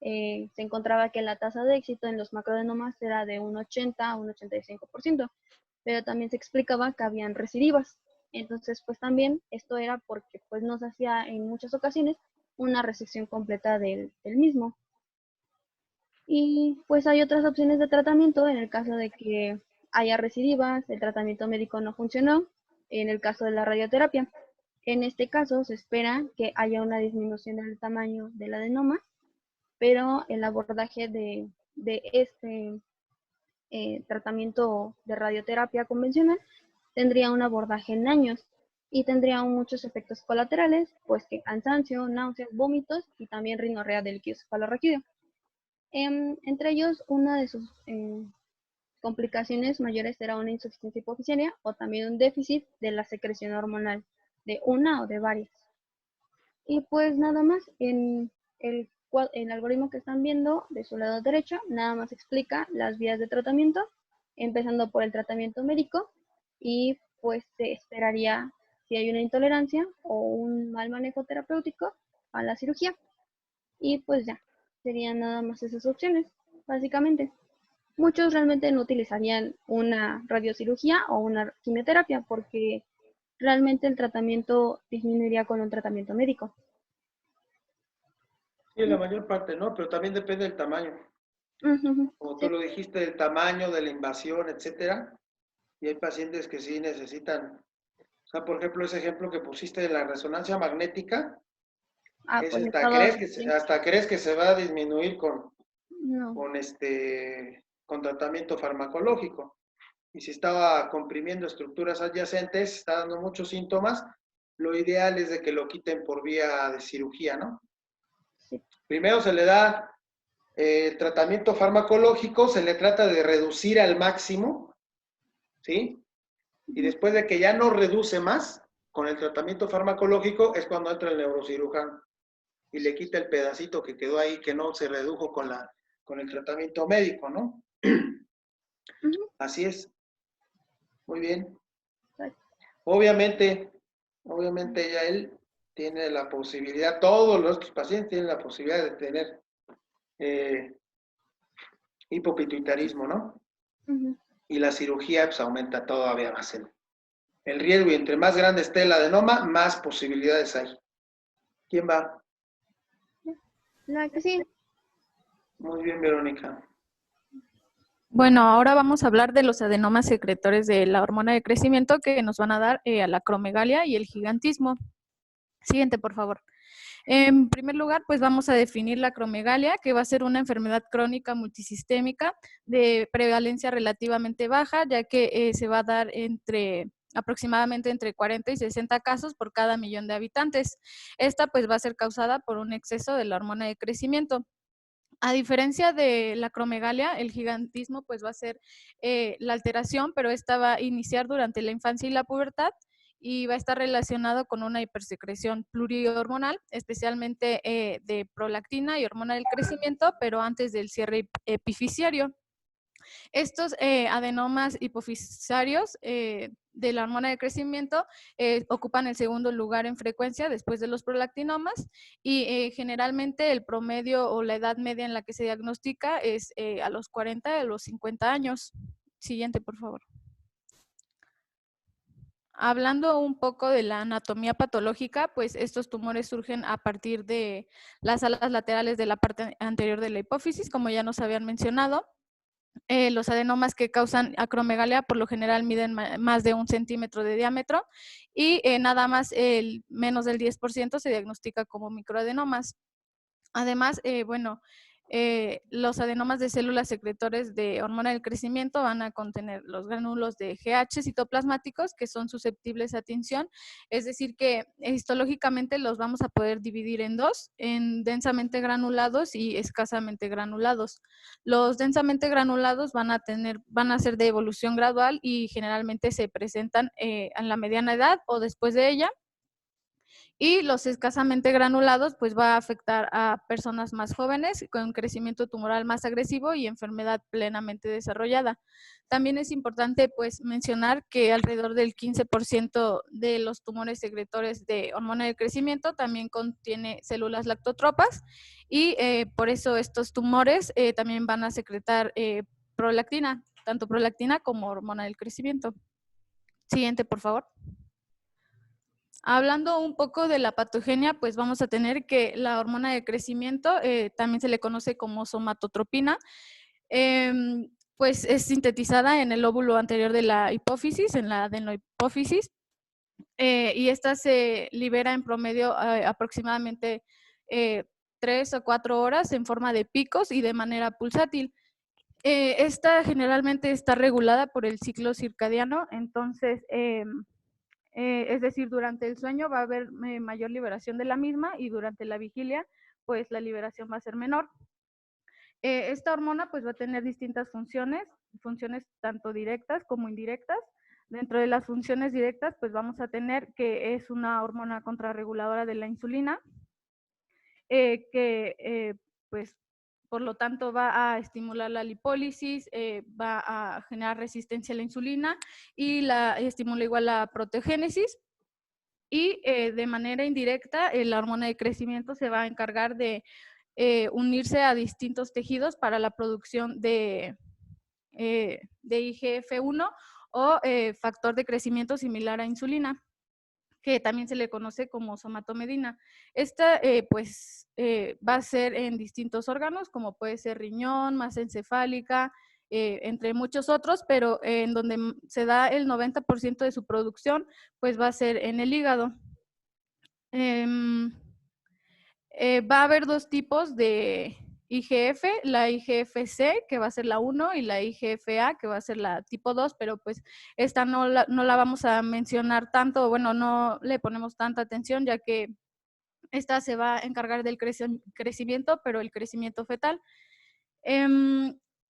se encontraba que la tasa de éxito en los macroadenomas era de un 80 a un 85%, pero también se explicaba que habían recidivas. Entonces, pues también esto era porque pues no se hacía en muchas ocasiones una resección completa del mismo. Y pues hay otras opciones de tratamiento en el caso de que haya recidivas, el tratamiento médico no funcionó, en el caso de la radioterapia. En este caso se espera que haya una disminución del tamaño del adenoma, pero el abordaje de este tratamiento de radioterapia convencional tendría un abordaje en años y tendría muchos efectos colaterales, pues que cansancio, náuseas, vómitos y también rinorrea del líquido cefalorraquídeo. Entre ellos, una de sus complicaciones mayores era una insuficiencia hipoficiaria o también un déficit de la secreción hormonal de una o de varias. Y pues nada más, en el algoritmo que están viendo de su lado derecho, nada más explica las vías de tratamiento, empezando por el tratamiento médico y pues se esperaría si hay una intolerancia o un mal manejo terapéutico a la cirugía. Y pues ya, serían nada más esas opciones, básicamente. Muchos realmente no utilizarían una radiocirugía o una quimioterapia porque realmente el tratamiento disminuiría con un tratamiento médico. Sí, la mayor parte no, pero también depende del tamaño. Como tú Sí. lo dijiste, del tamaño, de la invasión, etcétera. Y hay pacientes que sí necesitan, o sea, por ejemplo, ese ejemplo que pusiste de la resonancia magnética, Pues hasta crees que se va a disminuir no. con tratamiento farmacológico. Y si estaba comprimiendo estructuras adyacentes, está dando muchos síntomas, lo ideal es de que lo quiten por vía de cirugía, ¿no? Sí. Primero se le da el tratamiento farmacológico, se le trata de reducir al máximo, ¿sí? Y después de que ya no reduce más, con el tratamiento farmacológico es cuando entra el neurocirujano y le quita el pedacito que quedó ahí, que no se redujo con el tratamiento médico, ¿no? Así es. Muy bien. Obviamente ya él tiene la posibilidad, todos los pacientes tienen la posibilidad de tener hipopituitarismo, ¿no? Y la cirugía pues aumenta todavía más el riesgo, y entre más grande esté el adenoma, más posibilidades hay. ¿Quién va? La que sí. Muy bien, Verónica. Bueno, ahora vamos a hablar de los adenomas secretores de la hormona de crecimiento que nos van a dar a la acromegalia y el gigantismo. Siguiente, por favor. En primer lugar, pues vamos a definir la acromegalia, que va a ser una enfermedad crónica multisistémica de prevalencia relativamente baja, ya que se va a dar aproximadamente entre 40 y 60 casos por cada millón de habitantes. Esta pues va a ser causada por un exceso de la hormona de crecimiento. A diferencia de la acromegalia, el gigantismo pues va a ser la alteración, pero esta va a iniciar durante la infancia y la pubertad y va a estar relacionado con una hipersecreción plurihormonal, especialmente de prolactina y hormona del crecimiento, pero antes del cierre epifisiario. Estos adenomas hipofisarios de la hormona de crecimiento ocupan el segundo lugar en frecuencia después de los prolactinomas y generalmente el promedio o la edad media en la que se diagnostica es a los 40 a los 50 años. Siguiente, por favor. Hablando un poco de la anatomía patológica, pues estos tumores surgen a partir de las alas laterales de la parte anterior de la hipófisis, como ya nos habían mencionado. Los adenomas que causan acromegalia por lo general miden más de 1 centímetro de diámetro y nada más menos del 10% se diagnostica como microadenomas. Además, los adenomas de células secretores de hormona del crecimiento van a contener los gránulos de GH citoplasmáticos que son susceptibles a tinción, es decir que histológicamente los vamos a poder dividir en dos, en densamente granulados y escasamente granulados. Los densamente granulados van a ser de evolución gradual y generalmente se presentan en la mediana edad o después de ella. Y los escasamente granulados, pues va a afectar a personas más jóvenes con crecimiento tumoral más agresivo y enfermedad plenamente desarrollada. También es importante pues mencionar que alrededor del 15% de los tumores secretores de hormona de crecimiento también contiene células lactotropas y por eso estos tumores también van a secretar prolactina, tanto prolactina como hormona del crecimiento. Siguiente, por favor. Hablando un poco de la patogenia, pues vamos a tener que la hormona de crecimiento, también se le conoce como somatotropina, pues es sintetizada en el lóbulo anterior de la hipófisis, en la adenohipófisis, y esta se libera en promedio aproximadamente 3 o 4 horas en forma de picos y de manera pulsátil. Esta generalmente está regulada por el ciclo circadiano, entonces es decir, durante el sueño va a haber mayor liberación de la misma y durante la vigilia, pues la liberación va a ser menor. Esta hormona pues va a tener distintas funciones tanto directas como indirectas. Dentro de las funciones directas, pues vamos a tener que es una hormona contrarreguladora de la insulina, que pues por lo tanto va a estimular la lipólisis, va a generar resistencia a la insulina y estimula igual la proteogénesis. Y de manera indirecta, la hormona de crecimiento se va a encargar de unirse a distintos tejidos para la producción de IGF-1 o factor de crecimiento similar a insulina, que también se le conoce como somatomedina. Esta pues va a ser en distintos órganos, como puede ser riñón, masa encefálica, entre muchos otros, pero en donde se da el 90% de su producción, pues va a ser en el hígado. Va a haber dos tipos de IGF, la IGF-C, que va a ser la 1, y la IGF-A, que va a ser la tipo 2, pero pues esta no la vamos a mencionar tanto, bueno, no le ponemos tanta atención, ya que esta se va a encargar del crecimiento, pero el crecimiento fetal.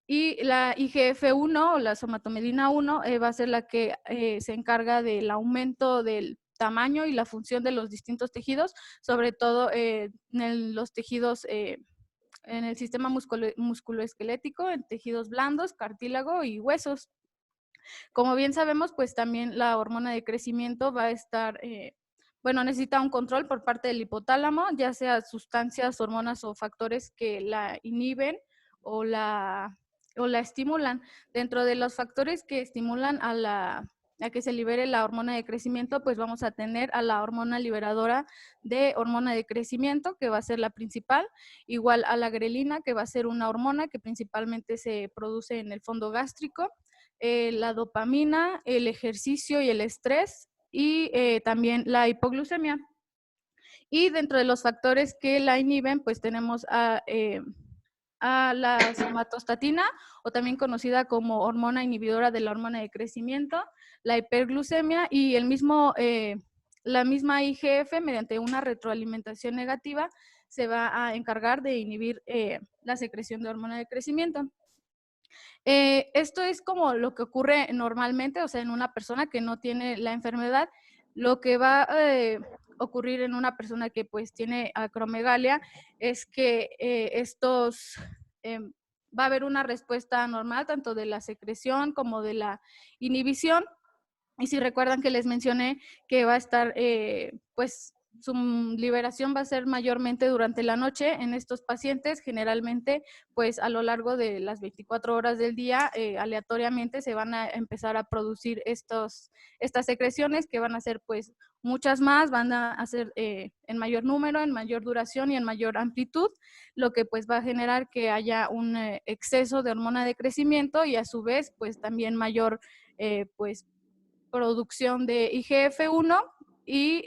Y la IGF-1 o la somatomedina 1 va a ser la que se encarga del aumento del tamaño y la función de los distintos tejidos, sobre todo en los tejidos, en el sistema musculoesquelético, en tejidos blandos, cartílago y huesos. Como bien sabemos, pues también la hormona de crecimiento va a estar, bueno, necesita un control por parte del hipotálamo, ya sea sustancias, hormonas o factores que la inhiben o la estimulan. Dentro de los factores que estimulan a que se libere la hormona de crecimiento, pues vamos a tener a la hormona liberadora de hormona de crecimiento, que va a ser la principal, igual a la grelina, que va a ser una hormona que principalmente se produce en el fondo gástrico, la dopamina, el ejercicio y el estrés, y también la hipoglucemia. Y dentro de los factores que la inhiben, pues tenemos a la somatostatina, o también conocida como hormona inhibidora de la hormona de crecimiento, la hiperglucemia y la misma IGF, mediante una retroalimentación negativa, se va a encargar de inhibir la secreción de hormona de crecimiento. Esto es como lo que ocurre normalmente, o sea, en una persona que no tiene la enfermedad. Lo que va a ocurrir en una persona que pues tiene acromegalia es que va a haber una respuesta normal tanto de la secreción como de la inhibición. Y si recuerdan que les mencioné que va a estar, pues su liberación va a ser mayormente durante la noche en estos pacientes, generalmente pues a lo largo de las 24 horas del día, aleatoriamente se van a empezar a producir estas secreciones, que van a ser pues muchas más, van a ser en mayor número, en mayor duración y en mayor amplitud, lo que pues va a generar que haya un exceso de hormona de crecimiento y a su vez pues también mayor pues producción de IGF-1 y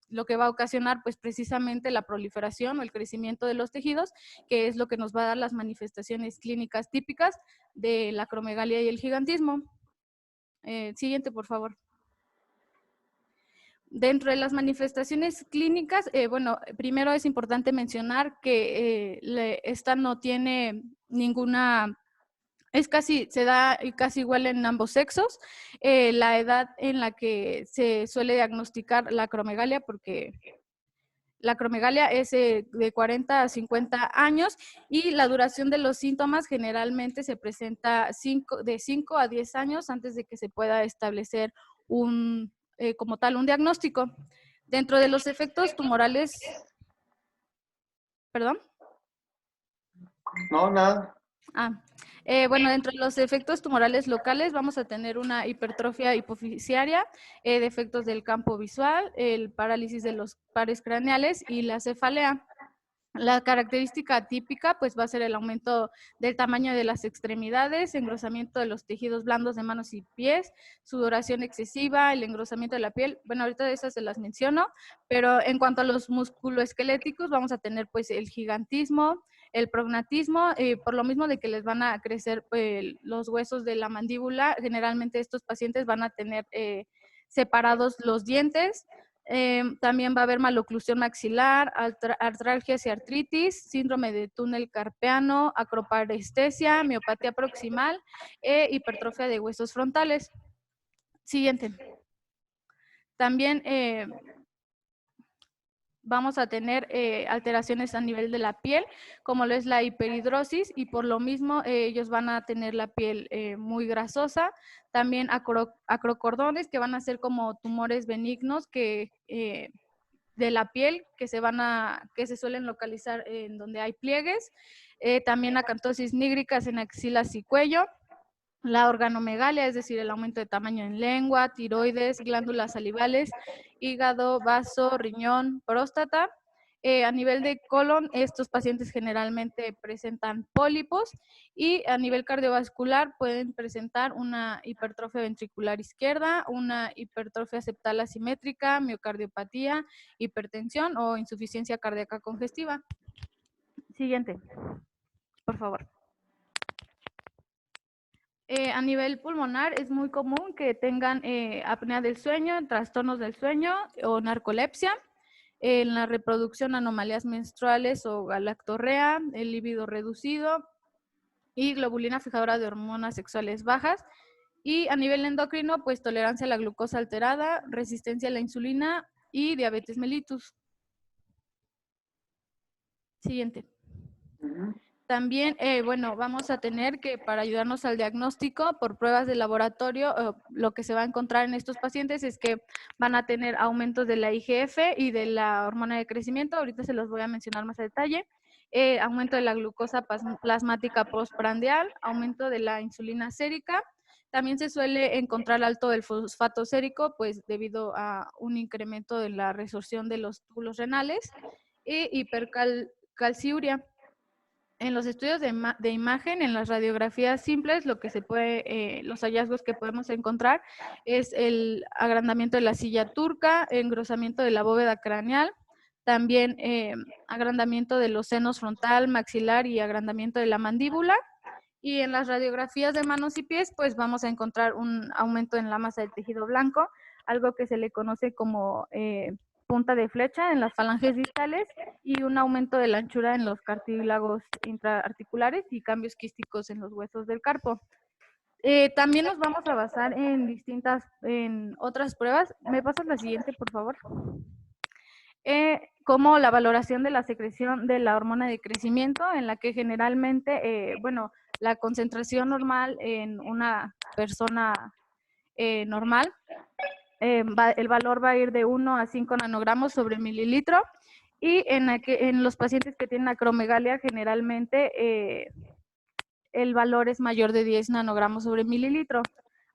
lo que va a ocasionar pues precisamente la proliferación o el crecimiento de los tejidos, que es lo que nos va a dar las manifestaciones clínicas típicas de la acromegalia y el gigantismo. Siguiente, por favor. Dentro de las manifestaciones clínicas, bueno, primero es importante mencionar que esta no tiene ninguna se da casi igual en ambos sexos. La edad en la que se suele diagnosticar la acromegalia, porque la acromegalia es de 40 a 50 años y la duración de los síntomas generalmente se presenta de 5 a 10 años antes de que se pueda establecer como tal un diagnóstico. Dentro de los efectos tumorales, ¿perdón? No, nada. Bueno, dentro de los efectos tumorales locales vamos a tener una hipertrofia hipofisiaria, defectos del campo visual, el parálisis de los pares craneales y la cefalea. La característica típica pues va a ser el aumento del tamaño de las extremidades, engrosamiento de los tejidos blandos de manos y pies, sudoración excesiva, el engrosamiento de la piel. Bueno, ahorita de esas se las menciono, pero en cuanto a los musculoesqueléticos vamos a tener pues el gigantismo, el prognatismo, por lo mismo de que les van a crecer los huesos de la mandíbula. Generalmente estos pacientes van a tener separados los dientes. También va a haber maloclusión maxilar, artralgias y artritis, síndrome de túnel carpiano, acroparestesia, miopatía proximal e hipertrofia de huesos frontales. Siguiente. También vamos a tener alteraciones a nivel de la piel, como lo es la hiperhidrosis, y por lo mismo ellos van a tener la piel muy grasosa. También acrocordones, que van a ser como tumores benignos de la piel que se suelen localizar en donde hay pliegues. También acantosis nígricas en axilas y cuello. La organomegalia, es decir, el aumento de tamaño en lengua, tiroides, glándulas salivales, hígado, vaso, riñón, próstata. A nivel de colon, estos pacientes generalmente presentan pólipos y a nivel cardiovascular pueden presentar una hipertrofia ventricular izquierda, una hipertrofia septal asimétrica, miocardiopatía, hipertensión o insuficiencia cardíaca congestiva. Siguiente, por favor. A nivel pulmonar es muy común que tengan apnea del sueño, trastornos del sueño o narcolepsia. En la reproducción, anomalías menstruales o galactorrea, el líbido reducido y globulina fijadora de hormonas sexuales bajas. Y a nivel endocrino, pues tolerancia a la glucosa alterada, resistencia a la insulina y diabetes mellitus. Siguiente. También, bueno, vamos a tener que para ayudarnos al diagnóstico por pruebas de laboratorio, lo que se va a encontrar en estos pacientes es que van a tener aumentos de la IGF y de la hormona de crecimiento. Ahorita se los voy a mencionar más a detalle. Aumento de la glucosa plasmática postprandial, aumento de la insulina sérica. También se suele encontrar alto del fosfato sérico, pues debido a un incremento de la resorción de los túbulos renales y hipercalciuria. En los estudios de imagen, en las radiografías simples, los hallazgos que podemos encontrar es el agrandamiento de la silla turca, engrosamiento de la bóveda craneal, también agrandamiento de los senos frontal, maxilar y agrandamiento de la mandíbula. Y en las radiografías de manos y pies, pues vamos a encontrar un aumento en la masa del tejido blanco, algo que se le conoce como punta de flecha en las falanges distales y un aumento de la anchura en los cartílagos intraarticulares y cambios quísticos en los huesos del carpo. También nos vamos a basar en otras pruebas. ¿Me pasas la siguiente, por favor? Como la valoración de la secreción de la hormona de crecimiento, en la que generalmente, bueno, la concentración normal en una persona normal, el valor va a ir de 1 a 5 nanogramos sobre mililitro, y en los pacientes que tienen acromegalia generalmente el valor es mayor de 10 nanogramos sobre mililitro.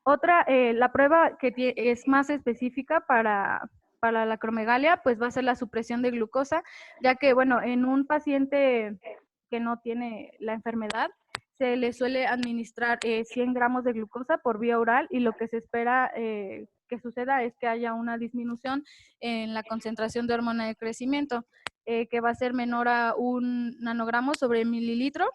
La prueba que es más específica para la acromegalia, pues va a ser la supresión de glucosa, ya que, bueno, en un paciente que no tiene la enfermedad, se le suele administrar 100 gramos de glucosa por vía oral y lo que se espera que suceda es que haya una disminución en la concentración de hormona de crecimiento, que va a ser menor a 1 nanogramo sobre mililitro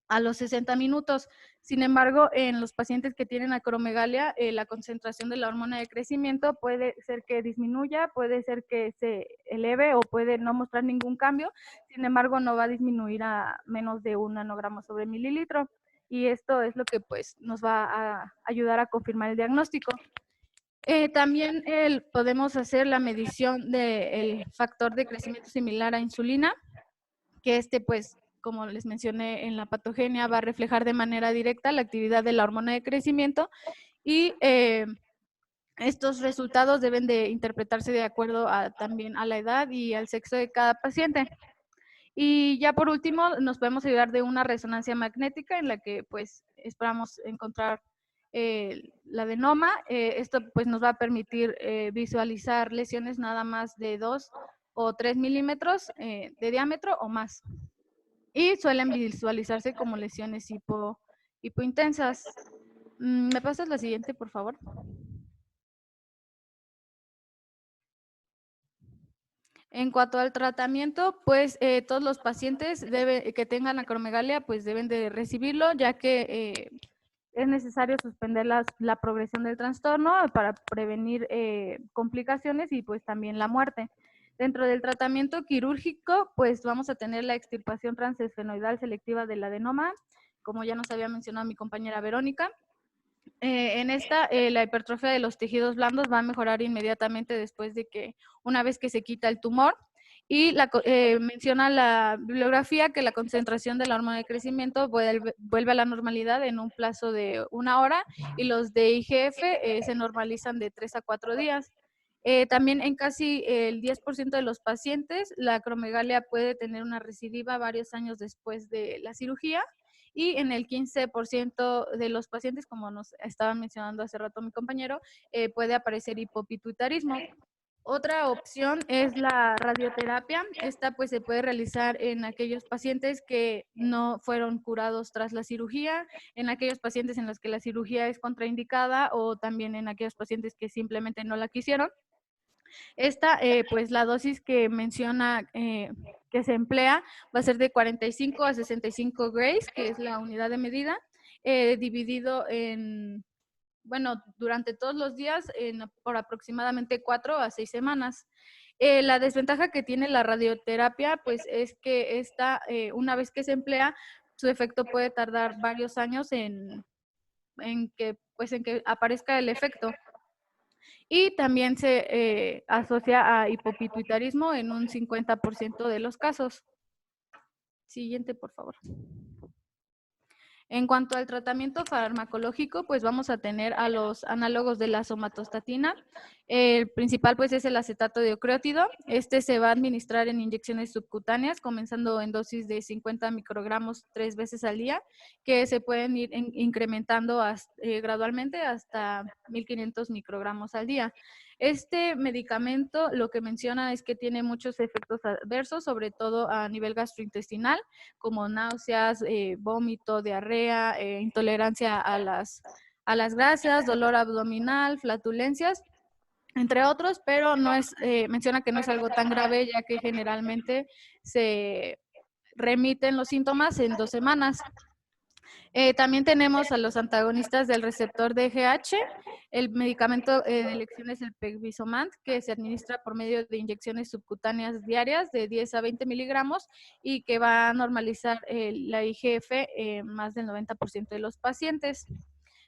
a los 60 minutos. Sin embargo, en los pacientes que tienen acromegalia, la concentración de la hormona de crecimiento puede ser que disminuya, puede ser que se eleve o puede no mostrar ningún cambio. Sin embargo, no va a disminuir a menos de 1 nanogramo sobre mililitro. y esto es lo que pues nos va a ayudar a confirmar el diagnóstico. También podemos hacer la medición del factor de crecimiento similar a insulina, que pues, como les mencioné en la patogenia, va a reflejar de manera directa la actividad de la hormona de crecimiento y estos resultados deben de interpretarse de acuerdo también a la edad y al sexo de cada paciente. Y ya por último, nos podemos ayudar de una resonancia magnética en la que pues esperamos encontrar el adenoma. Esto pues nos va a permitir visualizar lesiones nada más de 2 o 3 milímetros de diámetro o más. Y suelen visualizarse como lesiones hipointensas. ¿Me pasas la siguiente, por favor? En cuanto al tratamiento, pues todos los pacientes que tengan acromegalia pues deben de recibirlo, ya que es necesario suspender la progresión del trastorno para prevenir complicaciones y pues también la muerte. Dentro del tratamiento quirúrgico, pues vamos a tener la extirpación transesfenoidal selectiva del adenoma, como ya nos había mencionado mi compañera Verónica. En esta, la hipertrofia de los tejidos blandos va a mejorar inmediatamente después de que, una vez que se quita el tumor. Y menciona la bibliografía que la concentración de la hormona de crecimiento vuelve a la normalidad en un plazo de 1 hora y los de IGF se normalizan de 3 a 4 días. También en casi el 10% de los pacientes, la acromegalia puede tener una recidiva varios años después de la cirugía. Y en el 15% de los pacientes, como nos estaba mencionando hace rato mi compañero, puede aparecer hipopituitarismo. Otra opción es la radioterapia. Esta pues se puede realizar en aquellos pacientes que no fueron curados tras la cirugía, en aquellos pacientes en los que la cirugía es contraindicada o también en aquellos pacientes que simplemente no la quisieron. Esta, pues la dosis que menciona que se emplea va a ser de 45 a 65 grays, que es la unidad de medida, dividido durante todos los días por aproximadamente 4 a 6 semanas. La desventaja que tiene la radioterapia, pues es que esta, una vez que se emplea, su efecto puede tardar varios años en que aparezca el efecto. Y también se asocia a hipopituitarismo en un 50% de los casos. Siguiente, por favor. En cuanto al tratamiento farmacológico, pues vamos a tener a los análogos de la somatostatina. El principal pues es el acetato de ocreótido. Este se va a administrar en inyecciones subcutáneas, comenzando en dosis de 50 microgramos 3 veces al día, que se pueden ir incrementando gradualmente hasta 1500 microgramos al día. Este medicamento lo que menciona es que tiene muchos efectos adversos, sobre todo a nivel gastrointestinal, como náuseas, vómito, diarrea, intolerancia a las grasas, dolor abdominal, flatulencias, entre otros, pero no es, menciona que no es algo tan grave, ya que generalmente se remiten los síntomas en 2 semanas. También tenemos a los antagonistas del receptor DGH. El medicamento de elección es el Pegvisomant, que se administra por medio de inyecciones subcutáneas diarias de 10 a 20 miligramos y que va a normalizar la IGF más del 90% de los pacientes.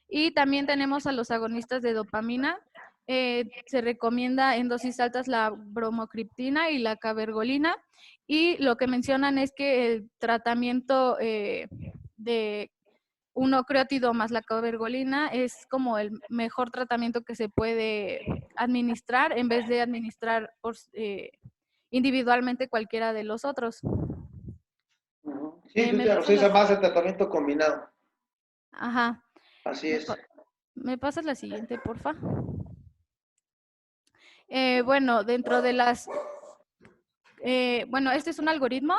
Y también tenemos a los agonistas de dopamina. Se recomienda en dosis altas la bromocriptina y la cabergolina. Y lo que mencionan es que el tratamiento de un ocreótido más la cabergolina es como el mejor tratamiento que se puede administrar en vez de administrar individualmente cualquiera de los otros. Sí, claro, se usa más el tratamiento combinado. Ajá. Así es. ¿Me pasas la siguiente, porfa? Bueno, dentro de las... este es un algoritmo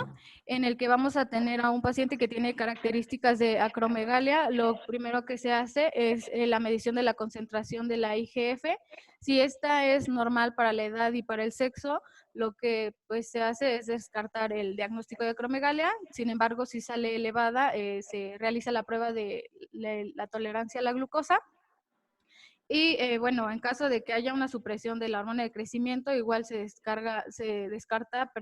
en el que vamos a tener a un paciente que tiene características de acromegalia. Lo primero que se hace es la medición de la concentración de la IGF. Si esta es normal para la edad y para el sexo, lo que pues se hace es descartar el diagnóstico de acromegalia. Sin embargo, si sale elevada, se realiza la prueba de la tolerancia a la glucosa. Y en caso de que haya una supresión de la hormona de crecimiento, igual se descarta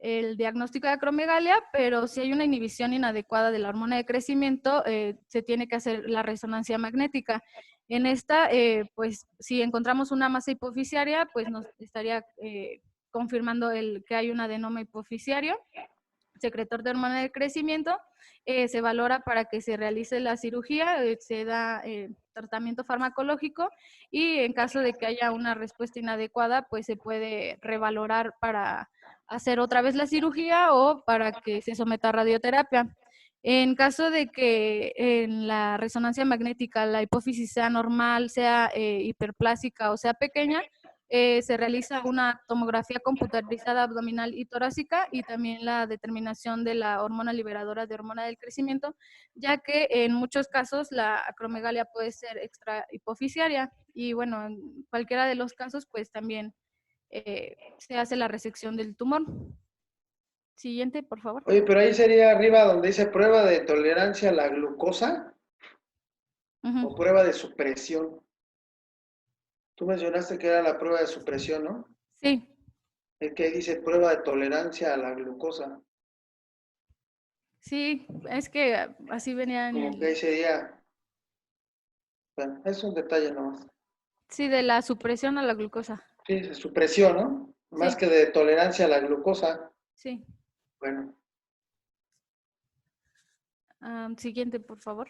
el diagnóstico de acromegalia, pero si hay una inhibición inadecuada de la hormona de crecimiento, se tiene que hacer la resonancia magnética. En esta, pues si encontramos una masa hipoficiaria, pues nos estaría confirmando que hay un adenoma hipoficiario, secretor de hormona de crecimiento. Se valora para que se realice la cirugía, se da tratamiento farmacológico y en caso de que haya una respuesta inadecuada, pues se puede revalorar para hacer otra vez la cirugía o para que se someta a radioterapia. En caso de que en la resonancia magnética la hipófisis sea normal, sea hiperplásica o sea pequeña, se realiza una tomografía computarizada abdominal y torácica y también la determinación de la hormona liberadora de hormona del crecimiento, ya que en muchos casos la acromegalia puede ser extrahipoficiaria y bueno, en cualquiera de los casos pues también se hace la resección del tumor. Siguiente, por favor. Oye, pero ahí sería arriba donde dice prueba de tolerancia a la glucosa o prueba de supresión. Tú mencionaste que era la prueba de supresión, ¿no? Sí. Es que dice prueba de tolerancia a la glucosa. Sí, es que así venía en Como que ahí sería... Bueno, es un detalle nomás. Sí, de la supresión a la glucosa. Sí, de supresión, ¿no? Más Sí. que de tolerancia a la glucosa. Sí. Bueno. Siguiente, por favor.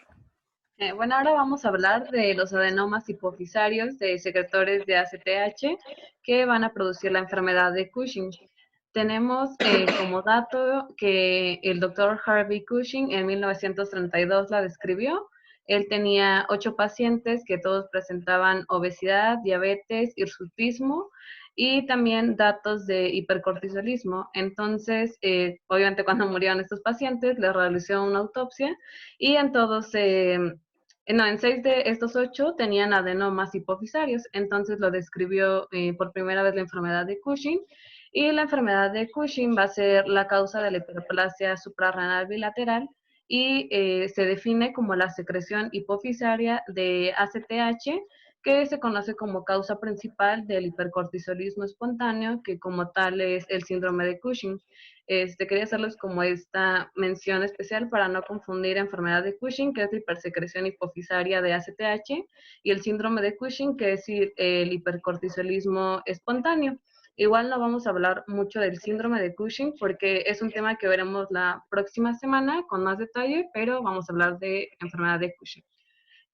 Bueno, ahora vamos a hablar de los adenomas hipofisarios de secretores de ACTH que van a producir la enfermedad de Cushing. Tenemos como dato que el doctor Harvey Cushing en 1932 la describió. Él tenía 8 pacientes que todos presentaban obesidad, diabetes, hirsutismo y también datos de hipercortisolismo. Entonces, obviamente cuando murieron estos pacientes, les realizó una autopsia y en todos en 6 de estos 8 tenían adenomas hipofisarios, entonces lo describió por primera vez la enfermedad de Cushing, y la enfermedad de Cushing va a ser la causa de la hiperplasia suprarrenal bilateral y se define como la secreción hipofisaria de ACTH, que se conoce como causa principal del hipercortisolismo espontáneo, que como tal es el síndrome de Cushing. Quería hacerles como esta mención especial para no confundir enfermedad de Cushing, que es la hipersecreción hipofisaria de ACTH, y el síndrome de Cushing, que es el hipercortisolismo espontáneo. Igual no vamos a hablar mucho del síndrome de Cushing porque es un tema que veremos la próxima semana con más detalle, pero vamos a hablar de enfermedad de Cushing.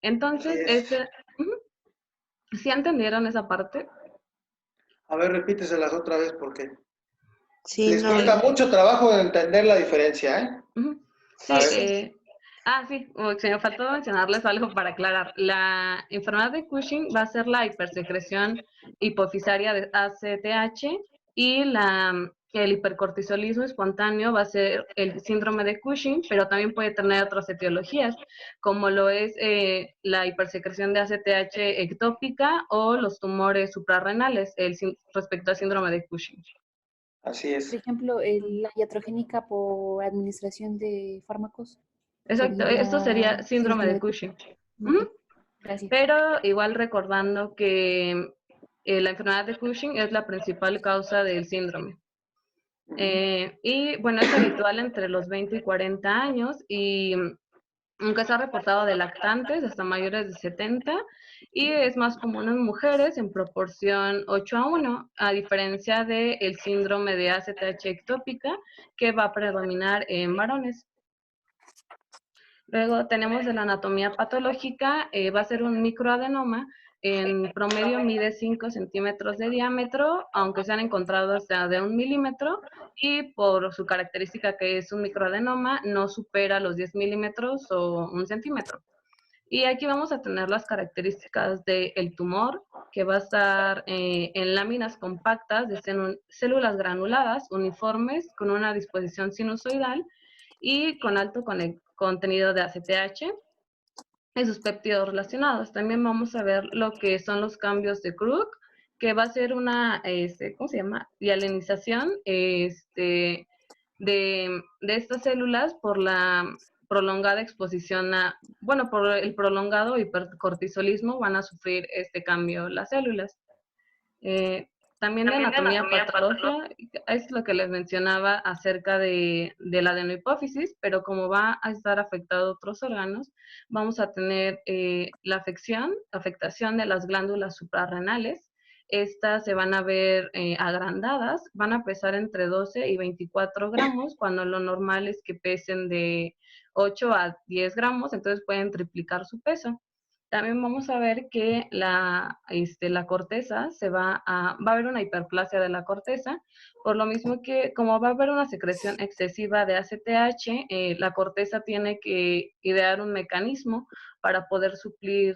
Entonces, ¿sí entendieron esa parte? A ver, repíteselas otra vez porque Sí, les no. cuesta mucho trabajo entender la diferencia, ¿eh? Sí, sí, se me faltó mencionarles algo para aclarar. La enfermedad de Cushing va a ser la hipersecreción hipofisaria de ACTH y el hipercortisolismo espontáneo va a ser el síndrome de Cushing, pero también puede tener otras etiologías, como lo es la hipersecreción de ACTH ectópica o los tumores suprarrenales respecto al síndrome de Cushing. Así es. Por ejemplo, la iatrogénica por administración de fármacos. Exacto, esto sería síndrome de Cushing. Gracias. Pero igual recordando que la enfermedad de Cushing es la principal causa del síndrome. Y bueno, es habitual entre los 20 y 40 años y aunque se ha reportado de lactantes hasta mayores de 70 y es más común en mujeres en proporción 8:1, a diferencia del síndrome de ACTH ectópica que va a predominar en varones. Luego tenemos de la anatomía patológica, va a ser un microadenoma, en promedio mide 5 centímetros de diámetro, aunque se han encontrado hasta de 1 milímetro, y por su característica que es un microadenoma, no supera los 10 milímetros o 1 centímetro. Y aquí vamos a tener las características del tumor, que va a estar en láminas compactas de células granuladas, uniformes, con una disposición sinusoidal y con alto contenido de ACTH y sus péptidos relacionados. También vamos a ver lo que son los cambios de Krug, que va a ser una, ¿cómo se llama? Hialinización de estas células por la prolongada exposición por el prolongado hipercortisolismo van a sufrir este cambio las células. También de anatomía patológica, es lo que les mencionaba acerca de la adenohipófisis, pero como va a estar afectado otros órganos, vamos a tener la afectación de las glándulas suprarrenales. Estas se van a ver agrandadas, van a pesar entre 12 y 24 gramos, cuando lo normal es que pesen de 8 a 10 gramos, entonces pueden triplicar su peso. También vamos a ver que la corteza va a haber una hiperplasia de la corteza, por lo mismo que como va a haber una secreción excesiva de ACTH, la corteza tiene que idear un mecanismo para poder suplir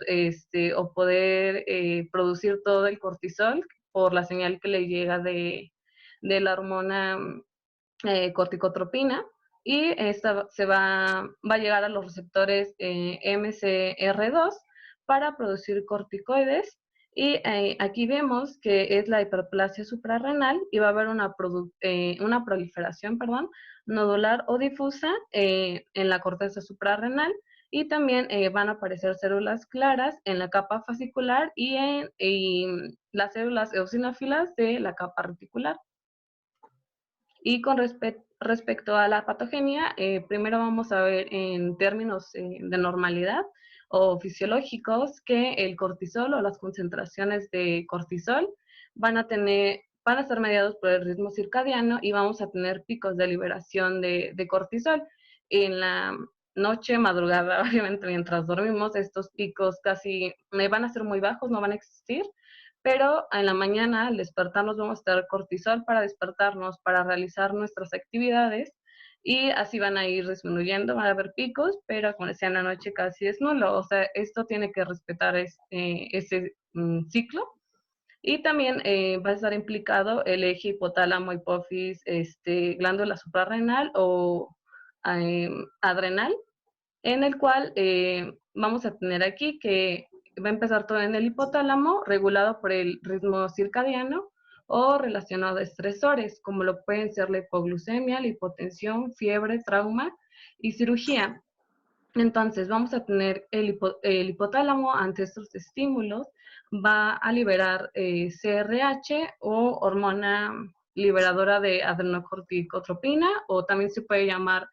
o poder producir todo el cortisol por la señal que le llega de la hormona corticotropina, y esta va a llegar a los receptores MCR2 para producir corticoides, y aquí vemos que es la hiperplasia suprarrenal y va a haber una proliferación, nodular o difusa en la corteza suprarrenal, y también van a aparecer células claras en la capa fascicular y en las células eosinófilas de la capa reticular. Y con respecto a la patogenia, primero vamos a ver en términos de normalidad o fisiológicos que el cortisol o las concentraciones de cortisol van a estar mediados por el ritmo circadiano, y vamos a tener picos de liberación de cortisol. En la noche, madrugada, obviamente mientras dormimos, estos picos casi van a ser muy bajos, no van a existir, pero en la mañana al despertarnos vamos a tener cortisol para despertarnos, para realizar nuestras actividades, y así van a ir disminuyendo, van a haber picos, pero como decía, en la noche casi es nulo. O sea, esto tiene que respetar ese ciclo. Y también va a estar implicado el eje hipotálamo, hipófisis, glándula suprarrenal o adrenal, en el cual vamos a tener aquí que va a empezar todo en el hipotálamo, regulado por el ritmo circadiano o relacionado a estresores, como lo pueden ser la hipoglucemia, la hipotensión, fiebre, trauma y cirugía. Entonces, vamos a tener el hipotálamo ante estos estímulos, va a liberar CRH o hormona liberadora de adenocorticotropina, o también se puede llamar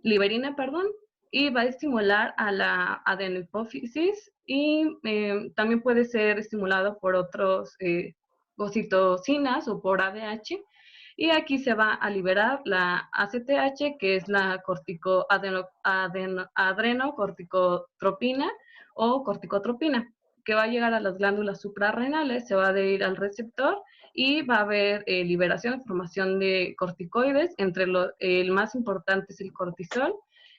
liberina, y va a estimular a la adenohipófisis, y también puede ser estimulado por otros ocitocinas o por ADH, y aquí se va a liberar la ACTH, que es la adrenocorticotropina o corticotropina, que va a llegar a las glándulas suprarrenales, se va a ir al receptor y va a haber liberación, formación de corticoides, el más importante es el cortisol.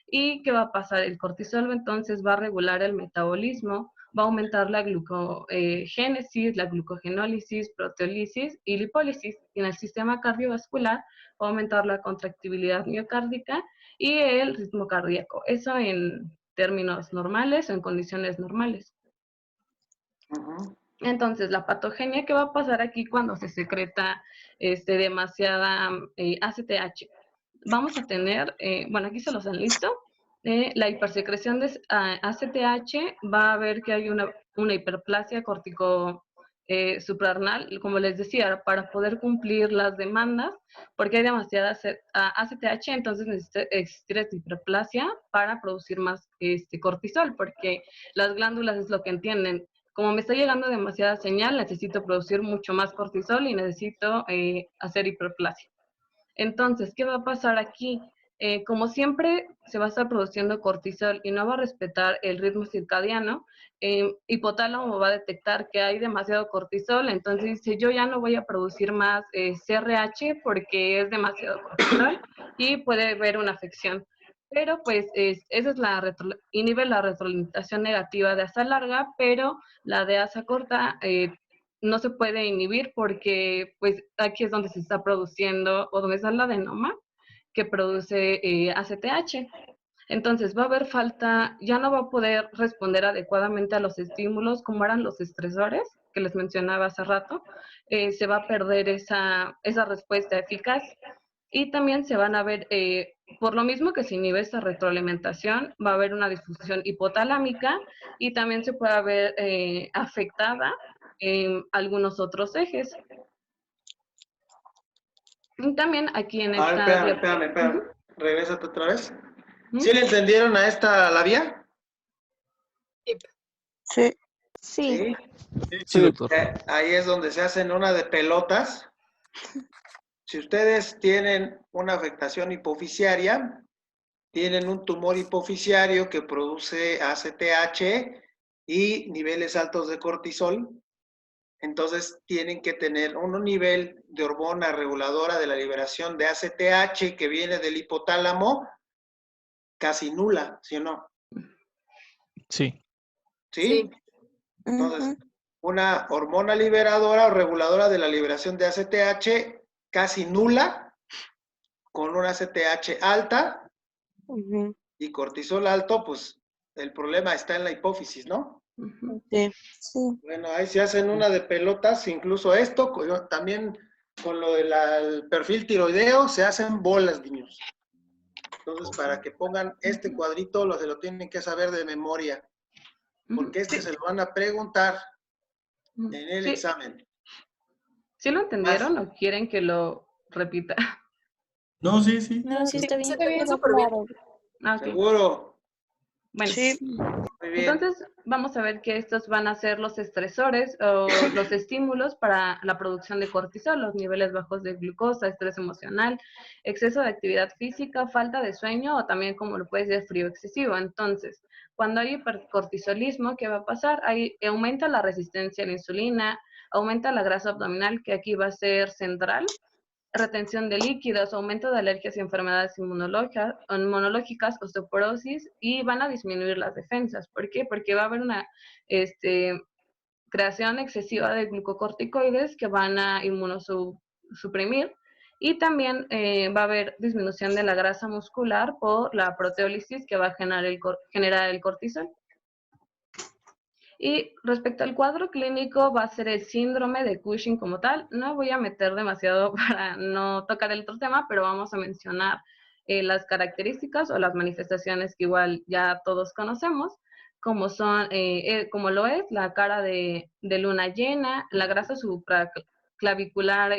¿Y qué va a pasar? El cortisol entonces va a regular el metabolismo, va a aumentar la glucogénesis, la glucogenólisis, proteólisis y lipólisis. Y en el sistema cardiovascular va a aumentar la contractibilidad miocárdica y el ritmo cardíaco. Eso en términos normales o en condiciones normales. Entonces, la patogenia, ¿qué va a pasar aquí cuando se secreta demasiada ACTH? Vamos a tener, bueno, aquí se los han listo, la hipersecreción de ACTH, va a ver que hay una hiperplasia suprarrenal, como les decía, para poder cumplir las demandas, porque hay demasiada ACTH, entonces necesita existir esta hiperplasia para producir más cortisol, porque las glándulas es lo que entienden. Como me está llegando demasiada señal, necesito producir mucho más cortisol y necesito hacer hiperplasia. Entonces, ¿qué va a pasar aquí? Como siempre se va a estar produciendo cortisol y no va a respetar el ritmo circadiano, hipotálamo va a detectar que hay demasiado cortisol, entonces dice, yo ya no voy a producir más CRH porque es demasiado cortisol y puede haber una afección. Pero pues esa es inhibe la retroalimentación negativa de asa larga, pero la de asa corta no se puede inhibir porque pues aquí es donde se está produciendo, o donde está el adenoma que produce ACTH. Entonces va a haber falta, ya no va a poder responder adecuadamente a los estímulos como eran los estresores, que les mencionaba hace rato. Se va a perder esa respuesta eficaz. Y también se van a ver, por lo mismo que se inhibe esta retroalimentación, va a haber una disfunción hipotalámica y también se puede ver afectada algunos otros ejes. Y también aquí en A ver, esta... espérame. Regrésate otra vez. Ujú. ¿Sí le entendieron a esta la vía? Sí. Sí. Sí, doctor. Ahí es donde se hacen una de pelotas. Si ustedes tienen una afectación hipoficiaria, tienen un tumor hipoficiario que produce ACTH y niveles altos de cortisol, entonces tienen que tener un nivel de hormona reguladora de la liberación de ACTH que viene del hipotálamo casi nula, ¿sí o no? Sí. ¿Sí? Entonces, una hormona liberadora o reguladora de la liberación de ACTH casi nula, con una ACTH alta y cortisol alto, pues el problema está en la hipófisis, ¿no? Sí. Bueno, ahí se hacen una de pelotas, incluso esto, también con lo del perfil tiroideo, se hacen bolas, niños. Entonces, para que pongan este cuadrito, se lo tienen que saber de memoria, porque se lo van a preguntar en el examen. ¿Sí lo entendieron o quieren que lo repita? No, sí. No, sí está bien. Está bien, Quedó súper bien. claro. Ah, ok. ¿Seguro? Bueno, Sí. Muy bien. entonces vamos a ver que estos van a ser los estresores o los estímulos para la producción de cortisol, los niveles bajos de glucosa, estrés emocional, exceso de actividad física, falta de sueño o también como lo puede ser frío excesivo. Entonces, cuando hay hipercortisolismo, ¿qué va a pasar? Ahí aumenta la resistencia a la insulina, aumenta la grasa abdominal, que aquí va a ser central, retención de líquidos, aumento de alergias y enfermedades inmunológicas, osteoporosis, y van a disminuir las defensas. ¿Por qué? Porque va a haber una creación excesiva de glucocorticoides que van a inmunosuprimir, y también va a haber disminución de la grasa muscular por la proteólisis que va a generar el cortisol. Y respecto al cuadro clínico, va a ser el síndrome de Cushing como tal. No voy a meter demasiado para no tocar el otro tema, pero vamos a mencionar las características o las manifestaciones que igual ya todos conocemos, como son, como lo es la cara de luna llena, la grasa supraclavicular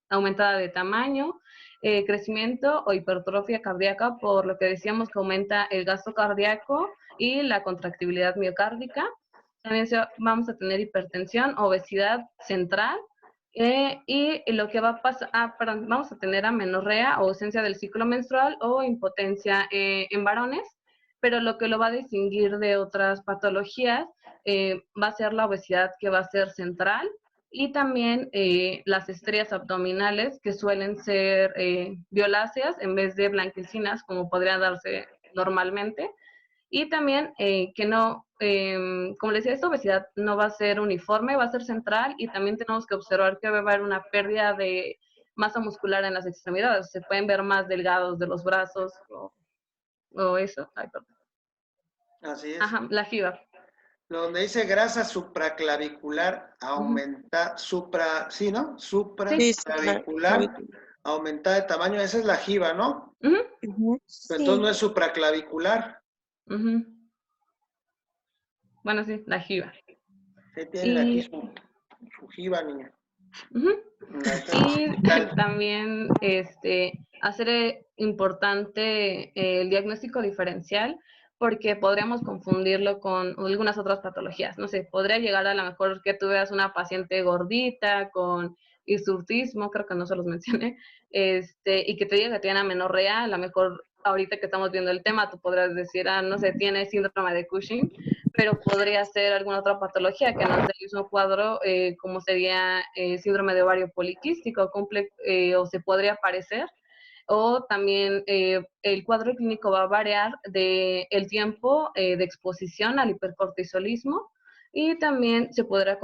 aumentada de tamaño, crecimiento o hipertrofia cardíaca, por lo que decíamos que aumenta el gasto cardíaco y la contractibilidad miocárdica. También vamos a tener hipertensión, obesidad central, y lo que va a pasar, vamos a tener amenorrea o ausencia del ciclo menstrual o impotencia en varones, pero lo que lo va a distinguir de otras patologías va a ser la obesidad, que va a ser central, y también las estrías abdominales, que suelen ser violáceas en vez de blanquecinas, como podría darse normalmente. Y también que no, como les decía, esta obesidad no va a ser uniforme, va a ser central, y también tenemos que observar que va a haber una pérdida de masa muscular en las extremidades. Se pueden ver más delgados de los brazos o eso. Ay, perdón. Así es. Ajá, la FIBA. Donde dice grasa supraclavicular aumenta, sí, ¿no? Supraclavicular aumentada de tamaño, esa es la jiba, ¿no? Pero entonces no es supraclavicular. Bueno, sí, la jiba. ¿Qué tiene aquí su jiba, niña? Y también hacer importante el diagnóstico diferencial, porque podríamos confundirlo con algunas otras patologías. No sé, podría llegar a lo mejor que tú veas una paciente gordita con hirsutismo, creo que no se los mencioné, y que te diga que tiene amenorrea. A lo mejor ahorita que estamos viendo el tema, tú podrás decir, no sé, tiene síndrome de Cushing, pero podría ser alguna otra patología que no sea el mismo cuadro, como sería síndrome de ovario poliquístico, o se podría parecer. O también el cuadro clínico va a variar del tiempo de exposición al hipercortisolismo, y también se podrá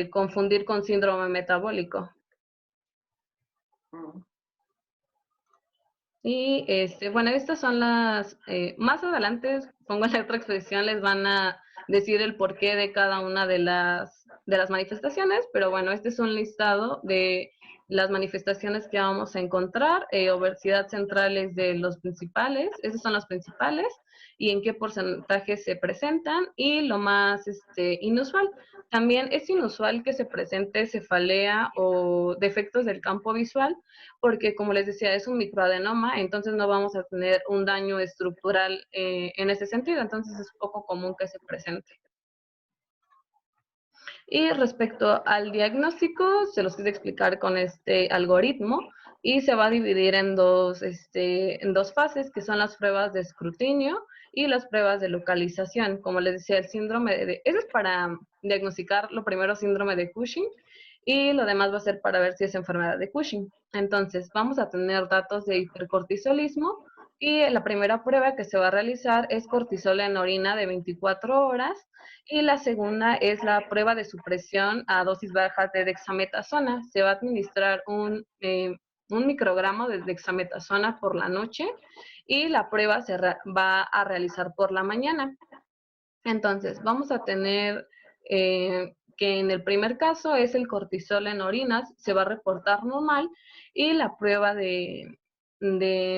confundir con síndrome metabólico. Y bueno, estas son las, más adelante, pongo en la otra exposición, les van a decir el porqué de cada una de las manifestaciones, pero bueno, este es un listado de las manifestaciones que vamos a encontrar, obesidad central es de los principales, esos son los principales, y en qué porcentaje se presentan, y lo más inusual. También es inusual que se presente cefalea o defectos del campo visual, porque como les decía, es un microadenoma, entonces no vamos a tener un daño estructural en ese sentido, entonces es poco común que se presente. Y respecto al diagnóstico, se los quise explicar con este algoritmo y se va a dividir en dos fases, que son las pruebas de escrutinio y las pruebas de localización. Como les decía, el síndrome eso es para diagnosticar lo primero, síndrome de Cushing, y lo demás va a ser para ver si es enfermedad de Cushing. Entonces, vamos a tener datos de hipercortisolismo, y la primera prueba que se va a realizar es cortisol en orina de 24 horas, y la segunda es la prueba de supresión a dosis bajas de dexametasona. Se va a administrar un microgramo de dexametasona por la noche, y la prueba se va a realizar por la mañana. Entonces, vamos a tener que en el primer caso es el cortisol en orinas, se va a reportar normal, y la prueba de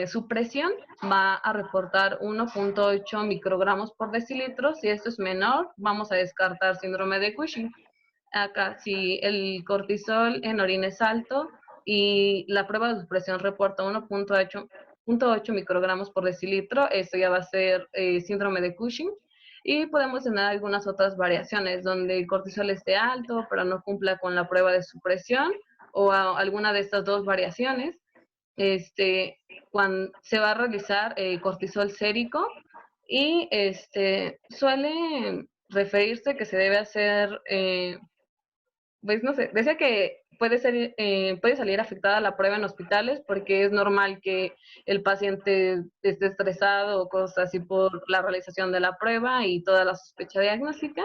supresión va a reportar 1.8 microgramos por decilitro. Si esto es menor, vamos a descartar síndrome de Cushing. Acá, si el cortisol en orina es alto y la prueba de supresión reporta 1.8 microgramos por decilitro, esto ya va a ser síndrome de Cushing. Y podemos tener algunas otras variaciones donde el cortisol esté alto, pero no cumpla con la prueba de supresión, o alguna de estas dos variaciones. Cuando se va a realizar cortisol sérico, y suele referirse que se debe hacer, pues no sé, decía que puede salir afectada la prueba en hospitales, porque es normal que el paciente esté estresado o cosas así por la realización de la prueba y toda la sospecha diagnóstica,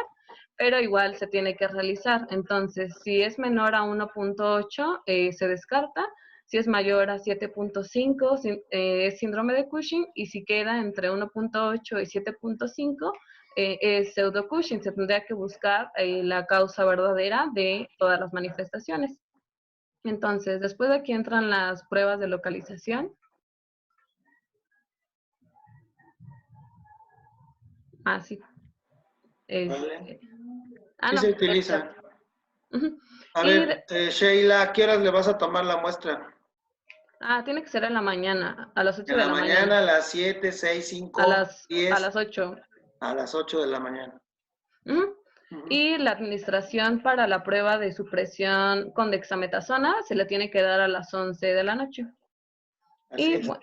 pero igual se tiene que realizar. Entonces, si es menor a 1.8, se descarta. Si es mayor a 7.5, es síndrome de Cushing, y si queda entre 1.8 y 7.5, es pseudo Cushing. Se tendría que buscar la causa verdadera de todas las manifestaciones. Entonces, después de aquí entran las pruebas de localización. Sí. Vale. Sí no, se utiliza. A ver, Sheila, ¿a qué horas le vas a tomar la muestra? Tiene que ser en la mañana, a las 8 de la mañana. A las 7, 6, 5, 10. A las 8. A las 8 de la mañana. Y la administración para la prueba de supresión con dexametasona se le tiene que dar a las 11 de la noche. Bueno,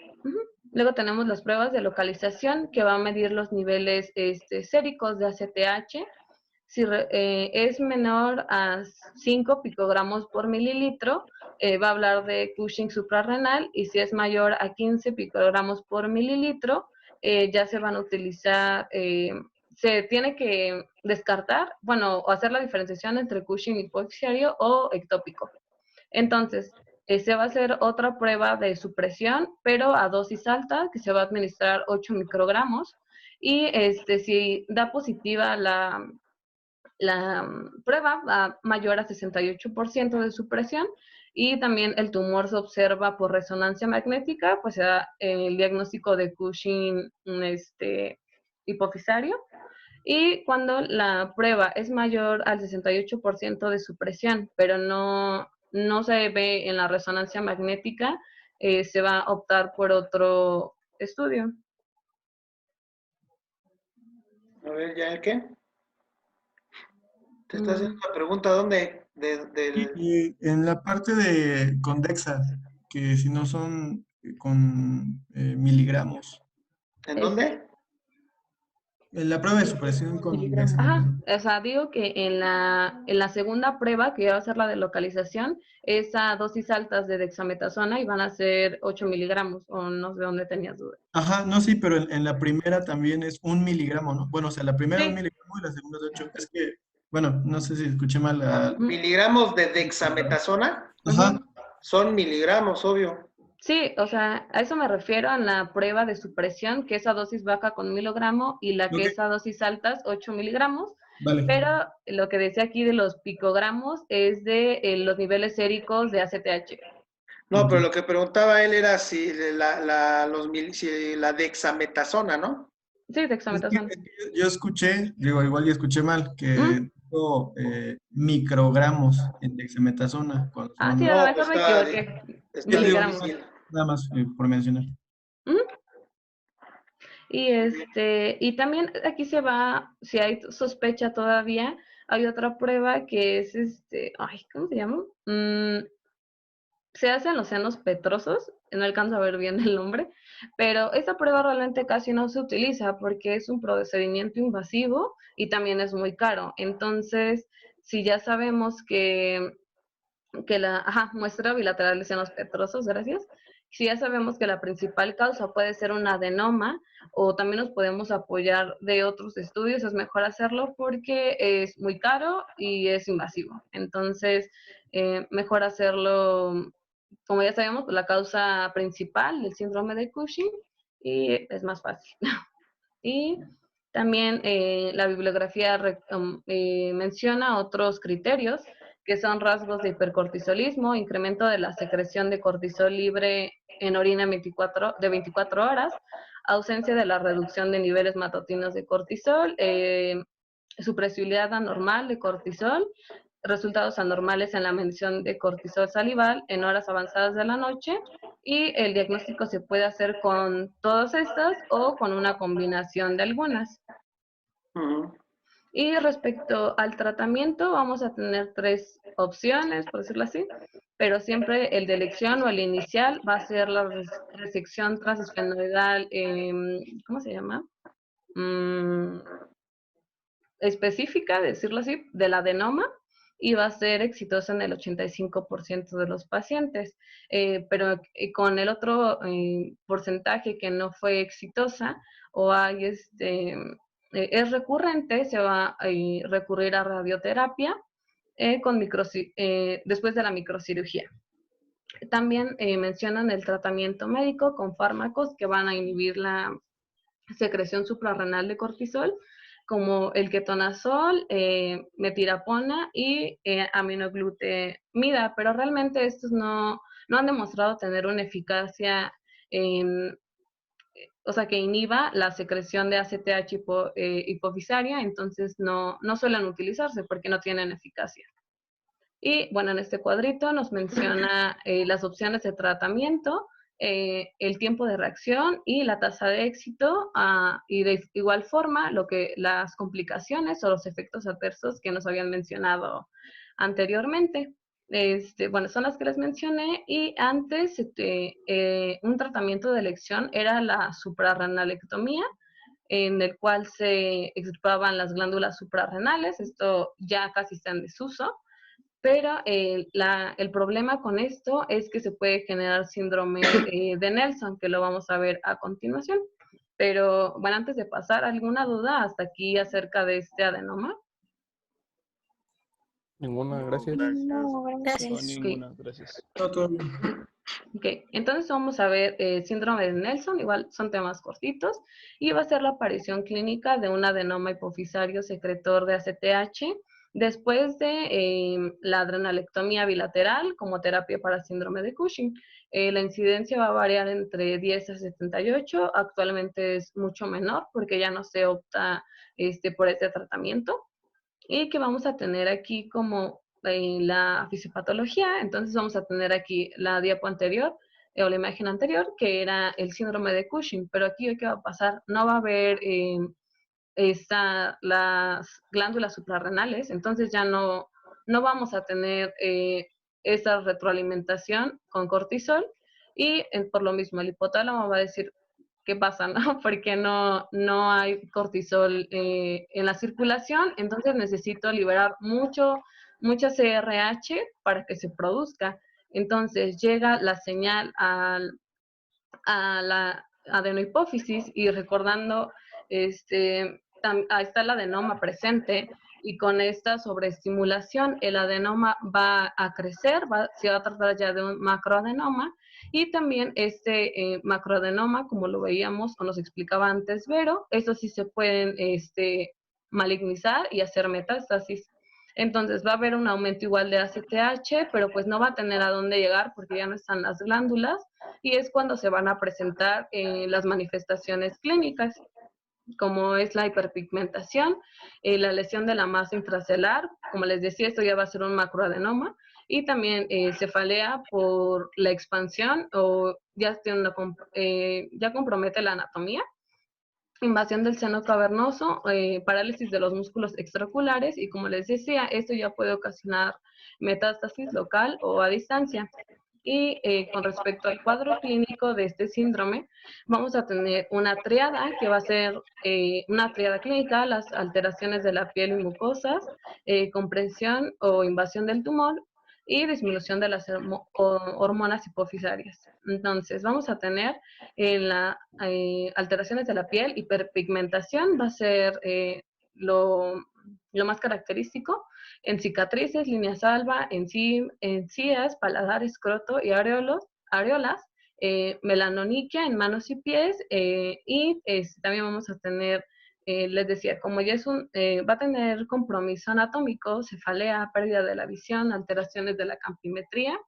luego tenemos las pruebas de localización, que va a medir los niveles séricos de ACTH. Si es menor a 5 picogramos por mililitro, va a hablar de Cushing suprarrenal, y si es mayor a 15 picogramos por mililitro, ya se van a utilizar, se tiene que descartar, o hacer la diferenciación entre Cushing hipoxiario o ectópico. Entonces, se va a hacer otra prueba de supresión, pero a dosis alta, que se va a administrar 8 microgramos, y si da positiva la prueba, va mayor a 68% de supresión, y también el tumor se observa por resonancia magnética, pues se da el diagnóstico de Cushing hipofisario. Y cuando la prueba es mayor al 68% de supresión, pero no se ve en la resonancia magnética, se va a optar por otro estudio. A ver, ¿ya el qué? Te está haciendo una pregunta, ¿dónde? En la parte de Condexa, que si no son con miligramos. ¿En dónde? En la prueba de supresión con miligramos. Digo que en la segunda prueba, que va a ser la de localización, es a dosis altas de dexametasona y van a ser 8 miligramos, o no sé dónde tenías duda. Sí, pero en la primera también es 1 miligramo, ¿no? Bueno, o sea, la primera 1 miligramo y la segunda es 8. Es que, no sé si escuché mal. ¿Miligramos de dexametasona? Son miligramos, obvio. Sí, o sea, a eso me refiero en la prueba de supresión, que es a dosis baja con milogramo, y la que es a dosis altas, 8 miligramos. Vale. Pero lo que decía aquí de los picogramos es de los niveles séricos de ACTH. No, pero lo que preguntaba él era si si la dexametasona, ¿no? Sí, dexametasona. Yo escuché, digo, igual ya escuché mal, que dijo, microgramos en dexametasona. Cuando Ah, sí, son, a lo No, mejor pues me equivoqué. está yo digo, Miligramos. difícil. nada más por mencionar. Ujú. Y también aquí se va, si hay sospecha todavía, hay otra prueba que es ay, ¿cómo se llama? Se hace en los senos petrosos, no alcanzo a ver bien el nombre, pero esta prueba realmente casi no se utiliza porque es un procedimiento invasivo y también es muy caro. Entonces, si ya sabemos que muestra bilateral de senos petrosos, gracias. Si ya sabemos que la principal causa puede ser un adenoma o también nos podemos apoyar de otros estudios, es mejor hacerlo porque es muy caro y es invasivo. Entonces, mejor hacerlo, como ya sabemos, la causa principal del síndrome de Cushing y es más fácil. Y también la bibliografía menciona otros criterios que son rasgos de hipercortisolismo, incremento de la secreción de cortisol libre en orina de 24 horas, ausencia de la reducción de niveles matutinos de cortisol, supresibilidad anormal de cortisol, resultados anormales en la medición de cortisol salival en horas avanzadas de la noche, y el diagnóstico se puede hacer con todas estas o con una combinación de algunas. Y respecto al tratamiento, vamos a tener 3 opciones, por decirlo así, pero siempre el de elección o el inicial va a ser la resección transesfenoidal, ¿cómo se llama? Específica, decirlo así, del adenoma, y va a ser exitosa en el 85% de los pacientes. Pero con el otro porcentaje que no fue exitosa o hay es recurrente, se va a recurrir a radioterapia después de la microcirugía. También mencionan el tratamiento médico con fármacos que van a inhibir la secreción suprarrenal de cortisol, como el ketonazol, metirapona y aminoglutamida, pero realmente estos no han demostrado tener una eficacia, o sea, que inhiba la secreción de ACTH hipofisaria, entonces no suelen utilizarse porque no tienen eficacia. Y bueno, en este cuadrito nos menciona las opciones de tratamiento, el tiempo de reacción y la tasa de éxito, y de igual forma las complicaciones o los efectos adversos que nos habían mencionado anteriormente. Bueno, son las que les mencioné, y antes un tratamiento de elección era la suprarrenalectomía, en el cual se extirpaban las glándulas suprarrenales. Esto ya casi está en desuso, pero el problema con esto es que se puede generar síndrome de Nelson, que lo vamos a ver a continuación. Pero bueno, antes de pasar, ¿alguna duda hasta aquí acerca de este adenoma? Ninguna, gracias. No, gracias. No, ninguna, gracias. Todo bien. Ok, entonces vamos a ver síndrome de Nelson, igual son temas cortitos, y va a ser la aparición clínica de un adenoma hipofisario secretor de ACTH después de la adrenalectomía bilateral como terapia para síndrome de Cushing. La incidencia va a variar entre 10 a 78, actualmente es mucho menor porque ya no se opta por este tratamiento. Y que vamos a tener aquí como la fisiopatología. Entonces vamos a tener aquí la diapo anterior o la imagen anterior, que era el síndrome de Cushing, pero aquí ¿qué va a pasar? No va a haber las glándulas suprarrenales, entonces ya no vamos a tener esa retroalimentación con cortisol, y por lo mismo el hipotálamo va a decir, ¿qué pasa, no? Porque no hay cortisol en la circulación, entonces necesito liberar mucha CRH para que se produzca. Entonces llega la señal a la adenohipófisis, y recordando, ahí está el adenoma presente, y con esta sobreestimulación el adenoma va a crecer, se va a tratar ya de un macroadenoma, y también macroadenoma, como lo veíamos o nos explicaba antes Vero, estos sí se pueden malignizar y hacer metástasis. Entonces va a haber un aumento igual de ACTH, pero pues no va a tener a dónde llegar porque ya no están las glándulas y es cuando se van a presentar las manifestaciones clínicas, como es la hiperpigmentación, la lesión de la masa intracelular, como les decía, esto ya va a ser un macroadenoma, y también cefalea por la expansión o ya, ya compromete la anatomía, invasión del seno cavernoso, parálisis de los músculos extraoculares y como les decía, esto ya puede ocasionar metástasis local o a distancia. Y con respecto al cuadro clínico de este síndrome, vamos a tener una triada que va a ser una triada clínica, las alteraciones de la piel y mucosas, comprensión o invasión del tumor y disminución de las hormonas hipofisarias. Entonces, vamos a tener en la alteraciones de la piel, hiperpigmentación va a ser lo más característico, en cicatrices, líneas alba, encías, paladar, escroto y areolas, melanoniquia en manos y pies, y también vamos a tener, les decía, como ya es va a tener compromiso anatómico, cefalea, pérdida de la visión, alteraciones de la campimetría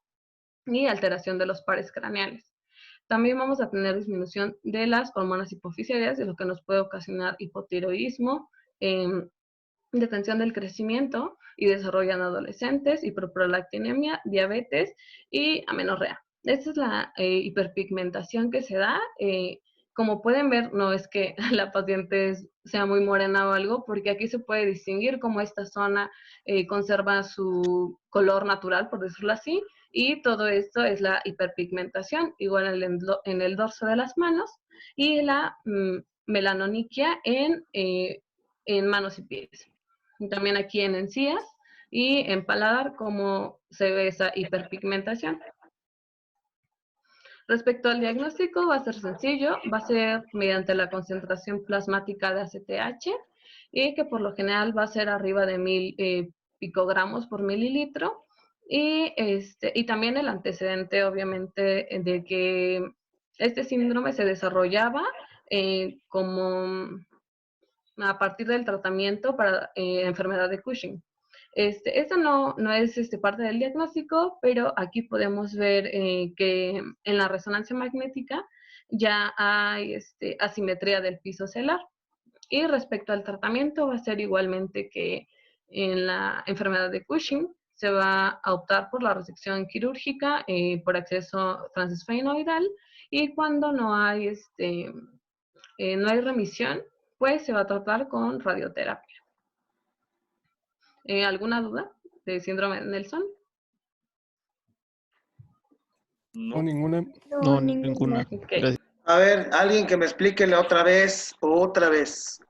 y alteración de los pares craneales. También vamos a tener disminución de las hormonas hipofisarias, de lo que nos puede ocasionar hipotiroidismo, detención del crecimiento y desarrollo en adolescentes, hiperprolactinemia, diabetes y amenorrea. Esta es la hiperpigmentación que se da. Como pueden ver, no es que la paciente sea muy morena o algo, porque aquí se puede distinguir cómo esta zona conserva su color natural, por decirlo así, y todo esto es la hiperpigmentación, igual en el dorso de las manos, y la melanoniquia en manos y pies. Y también aquí en encías y en paladar, cómo se ve esa hiperpigmentación. Respecto al diagnóstico, va a ser sencillo, va a ser mediante la concentración plasmática de ACTH y que por lo general va a ser arriba de 1000 picogramos por mililitro. Y también el antecedente, obviamente, de que este síndrome se desarrollaba como a partir del tratamiento para enfermedad de Cushing. Esto no es parte del diagnóstico, pero aquí podemos ver que en la resonancia magnética ya hay asimetría del piso celular. Y respecto al tratamiento, va a ser igualmente que en la enfermedad de Cushing se va a optar por la resección quirúrgica por acceso transesfenoidal, y cuando no hay remisión, pues se va a tratar con radioterapia. ¿Alguna duda de síndrome de Nelson? No, ninguna. No, ninguna. Okay. Gracias. A ver, alguien que me explique otra vez,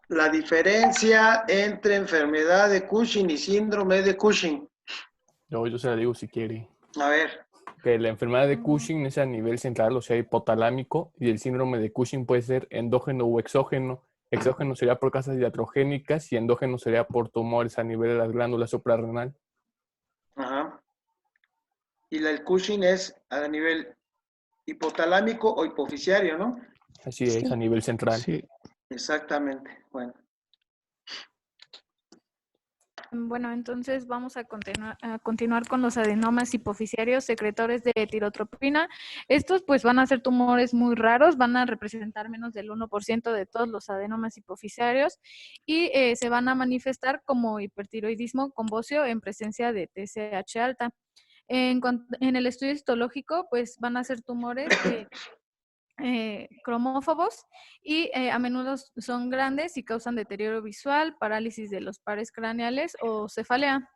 la diferencia entre enfermedad de Cushing y síndrome de Cushing. Yo se la digo si quiere. A ver. Que la enfermedad de Cushing es a nivel central, o sea, hipotalámico, y el síndrome de Cushing puede ser endógeno o exógeno. Exógeno sería por causas iatrogénicas y endógeno sería por tumores a nivel de las glándulas suprarrenal. Ajá. Y el Cushing es a nivel hipotalámico o hipofisiario, ¿no? Así es, a nivel central. Sí. Exactamente. Bueno. Bueno, entonces vamos a continuar con los adenomas hipofisarios secretores de tirotropina. Estos pues van a ser tumores muy raros, van a representar menos del 1% de todos los adenomas hipofisarios y se van a manifestar como hipertiroidismo convóseo en presencia de TSH alta. En el estudio histológico pues van a ser tumores cromófobos y a menudo son grandes y causan deterioro visual, parálisis de los pares craneales o cefalea.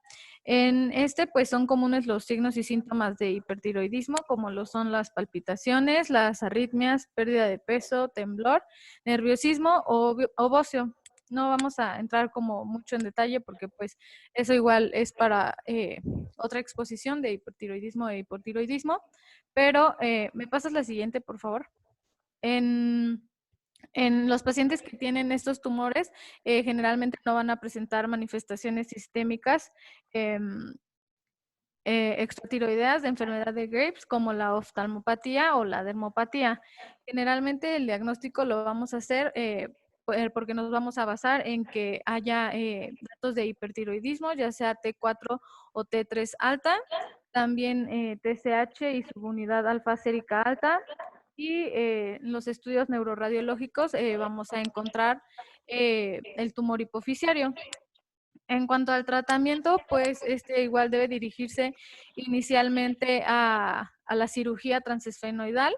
En pues son comunes los signos y síntomas de hipertiroidismo, como lo son las palpitaciones, las arritmias, pérdida de peso, temblor, nerviosismo o bocio. No vamos a entrar como mucho en detalle porque pues eso igual es para otra exposición de hipertiroidismo e hipotiroidismo, pero ¿me pasas la siguiente, por favor? En los pacientes que tienen estos tumores, generalmente no van a presentar manifestaciones sistémicas extratiroideas de enfermedad de Graves, como la oftalmopatía o la dermopatía. Generalmente el diagnóstico lo vamos a hacer porque nos vamos a basar en que haya datos de hipertiroidismo, ya sea T4 o T3 alta, también TSH y subunidad alfa sérica alta, y en los estudios neuroradiológicos vamos a encontrar el tumor hipoficiario. En cuanto al tratamiento, pues igual debe dirigirse inicialmente a la cirugía transesfenoidal,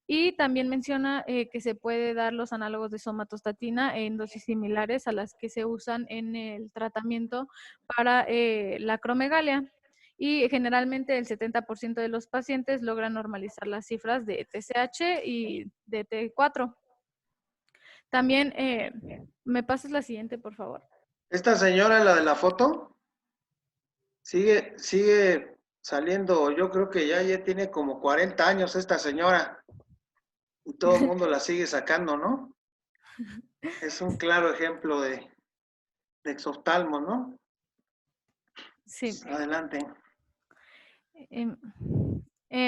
y también menciona que se puede dar los análogos de somatostatina en dosis similares a las que se usan en el tratamiento para la acromegalia. Y generalmente el 70% de los pacientes logran normalizar las cifras de TSH y de T4. También, ¿me pasas la siguiente, por favor? Esta señora, la de la foto, sigue saliendo, yo creo que ya tiene como 40 años esta señora, y todo el mundo la sigue sacando, ¿no? Es un claro ejemplo de exoftalmo, ¿no? Sí. Adelante.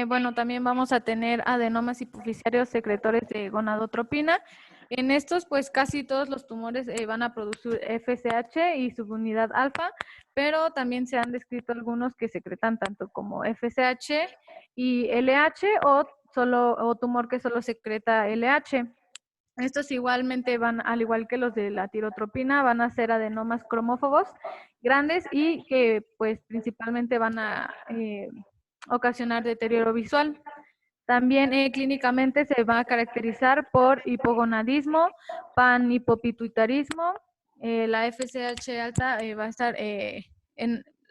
Bueno, también vamos a tener adenomas hipoficiarios secretores de gonadotropina. En estos, pues casi todos los tumores van a producir FSH y subunidad alfa, pero también se han descrito algunos que secretan tanto como FSH y LH, o tumor que solo secreta LH. Estos igualmente van, al igual que los de la tirotropina, van a ser adenomas cromófobos grandes y que pues principalmente van a ocasionar deterioro visual. También clínicamente se va a caracterizar por hipogonadismo, panhipopituitarismo. La FSH alta va a estar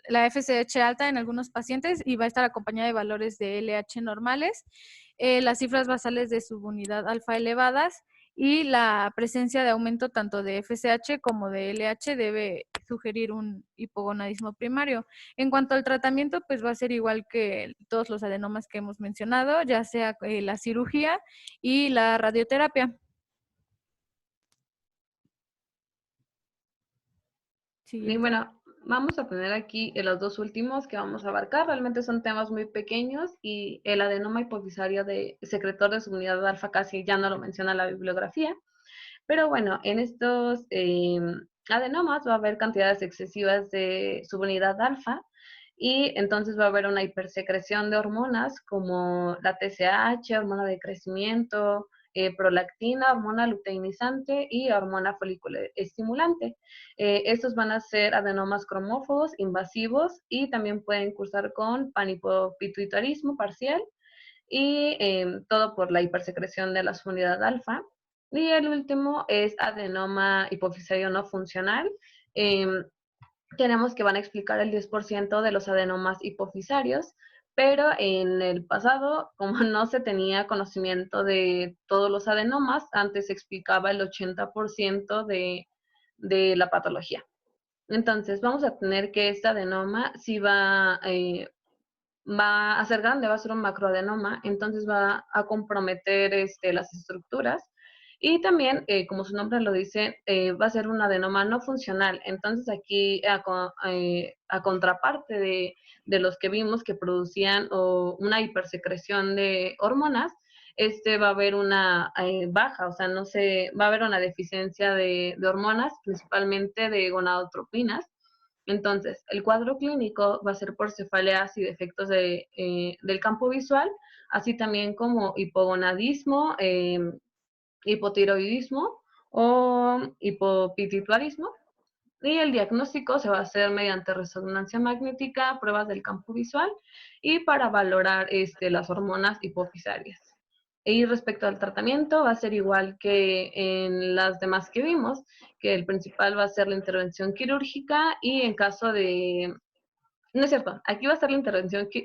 la FSH alta en algunos pacientes y va a estar acompañada de valores de LH normales, las cifras basales de subunidad alfa elevadas, y la presencia de aumento tanto de FSH como de LH debe sugerir un hipogonadismo primario. En cuanto al tratamiento, pues va a ser igual que todos los adenomas que hemos mencionado, ya sea la cirugía y la radioterapia. Y bueno, vamos a poner aquí los dos últimos que vamos a abarcar. Realmente son temas muy pequeños, y el adenoma hipoficiario de secretor de subunidad alfa casi ya no lo menciona la bibliografía. Pero bueno, en estos adenomas va a haber cantidades excesivas de subunidad alfa, y entonces va a haber una hipersecreción de hormonas como la TSH, hormona de crecimiento, prolactina, hormona luteinizante y hormona folículo estimulante. Estos van a ser adenomas cromófobos invasivos, y también pueden cursar con panhipopituitarismo parcial, y todo por la hipersecreción de la subunidad alfa. Y el último es adenoma hipoficiario no funcional. Tenemos que van a explicar el 10% de los adenomas hipoficiarios, pero en el pasado, como no se tenía conocimiento de todos los adenomas, antes se explicaba el 80% de la patología. Entonces, vamos a tener que este adenoma sí va a ser grande, va a ser un macroadenoma, entonces va a comprometer las estructuras. Y también, como su nombre lo dice, va a ser un adenoma no funcional. Entonces aquí, a contraparte de los que vimos que producían una hipersecreción de hormonas, va a haber una baja, o sea, va a haber una deficiencia de hormonas, principalmente de gonadotropinas. Entonces, el cuadro clínico va a ser por cefaleas y defectos del campo visual, así también como hipogonadismo, hipotiroidismo o hipopituitarismo. Y el diagnóstico se va a hacer mediante resonancia magnética, pruebas del campo visual, y para valorar las hormonas hipoficiarias. Y respecto al tratamiento, va a ser igual que en las demás que vimos, que el principal va a ser la intervención quirúrgica, y en caso de... No es cierto, aquí va a ser la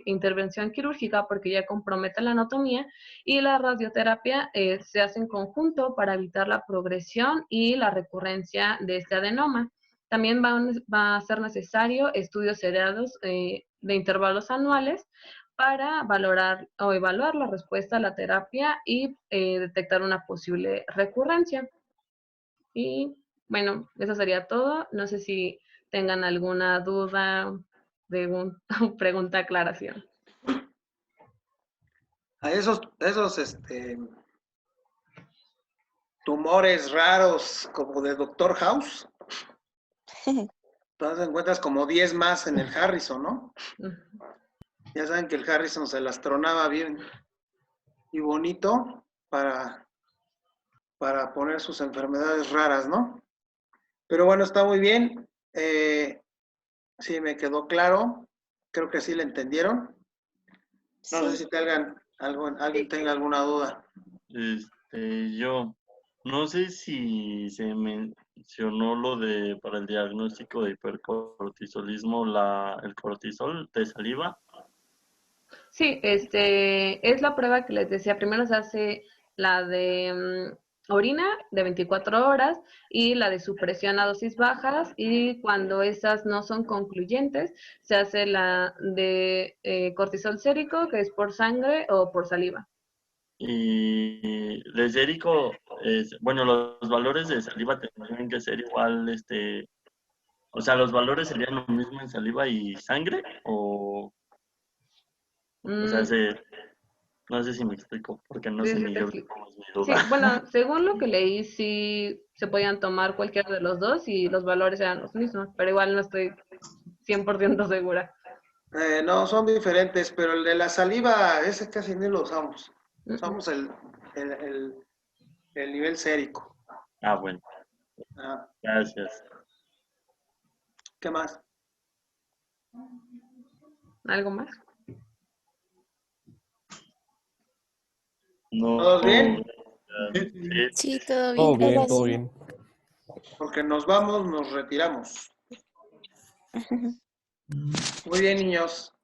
intervención quirúrgica porque ya compromete la anatomía, y la radioterapia se hace en conjunto para evitar la progresión y la recurrencia de este adenoma. También va a ser necesario estudios seriados de intervalos anuales para valorar o evaluar la respuesta a la terapia y detectar una posible recurrencia. Y bueno, eso sería todo. No sé si tengan alguna duda, pregunta, aclaración. A esos tumores raros como de Doctor House. Entonces encuentras como 10 más en el Harrison, ¿no? Ya saben que el Harrison se las tronaba bien y bonito para poner sus enfermedades raras, ¿no? Pero bueno, está muy bien. Sí, me quedó claro. Creo que sí le entendieron. No sé si alguien tenga alguna duda. Yo no sé si se mencionó lo de para el diagnóstico de hipercortisolismo, el cortisol de saliva. Sí, es la prueba que les decía. Primero se hace la de orina de 24 horas y la de supresión a dosis bajas, y cuando esas no son concluyentes, se hace la de cortisol sérico, que es por sangre o por saliva. Y de sérico, bueno, los valores de saliva tendrían que ser igual, o sea, ¿los valores serían lo mismo en saliva y sangre? O sea, no sé si me explico, porque no sé ni yo cómo es mi Sí, duda. bueno, según lo que leí, sí se podían tomar cualquiera de los dos y los valores eran los mismos, pero igual no estoy 100% segura. No, son diferentes, pero el de la saliva, ese casi ni lo usamos. Usamos el nivel sérico. Ah, bueno. Gracias. ¿Qué más? ¿Algo más? No, ¿Todos bien? Sí, todo bien. Todo bien, Gracias. todo bien. Porque nos vamos, nos retiramos. Muy bien, niños.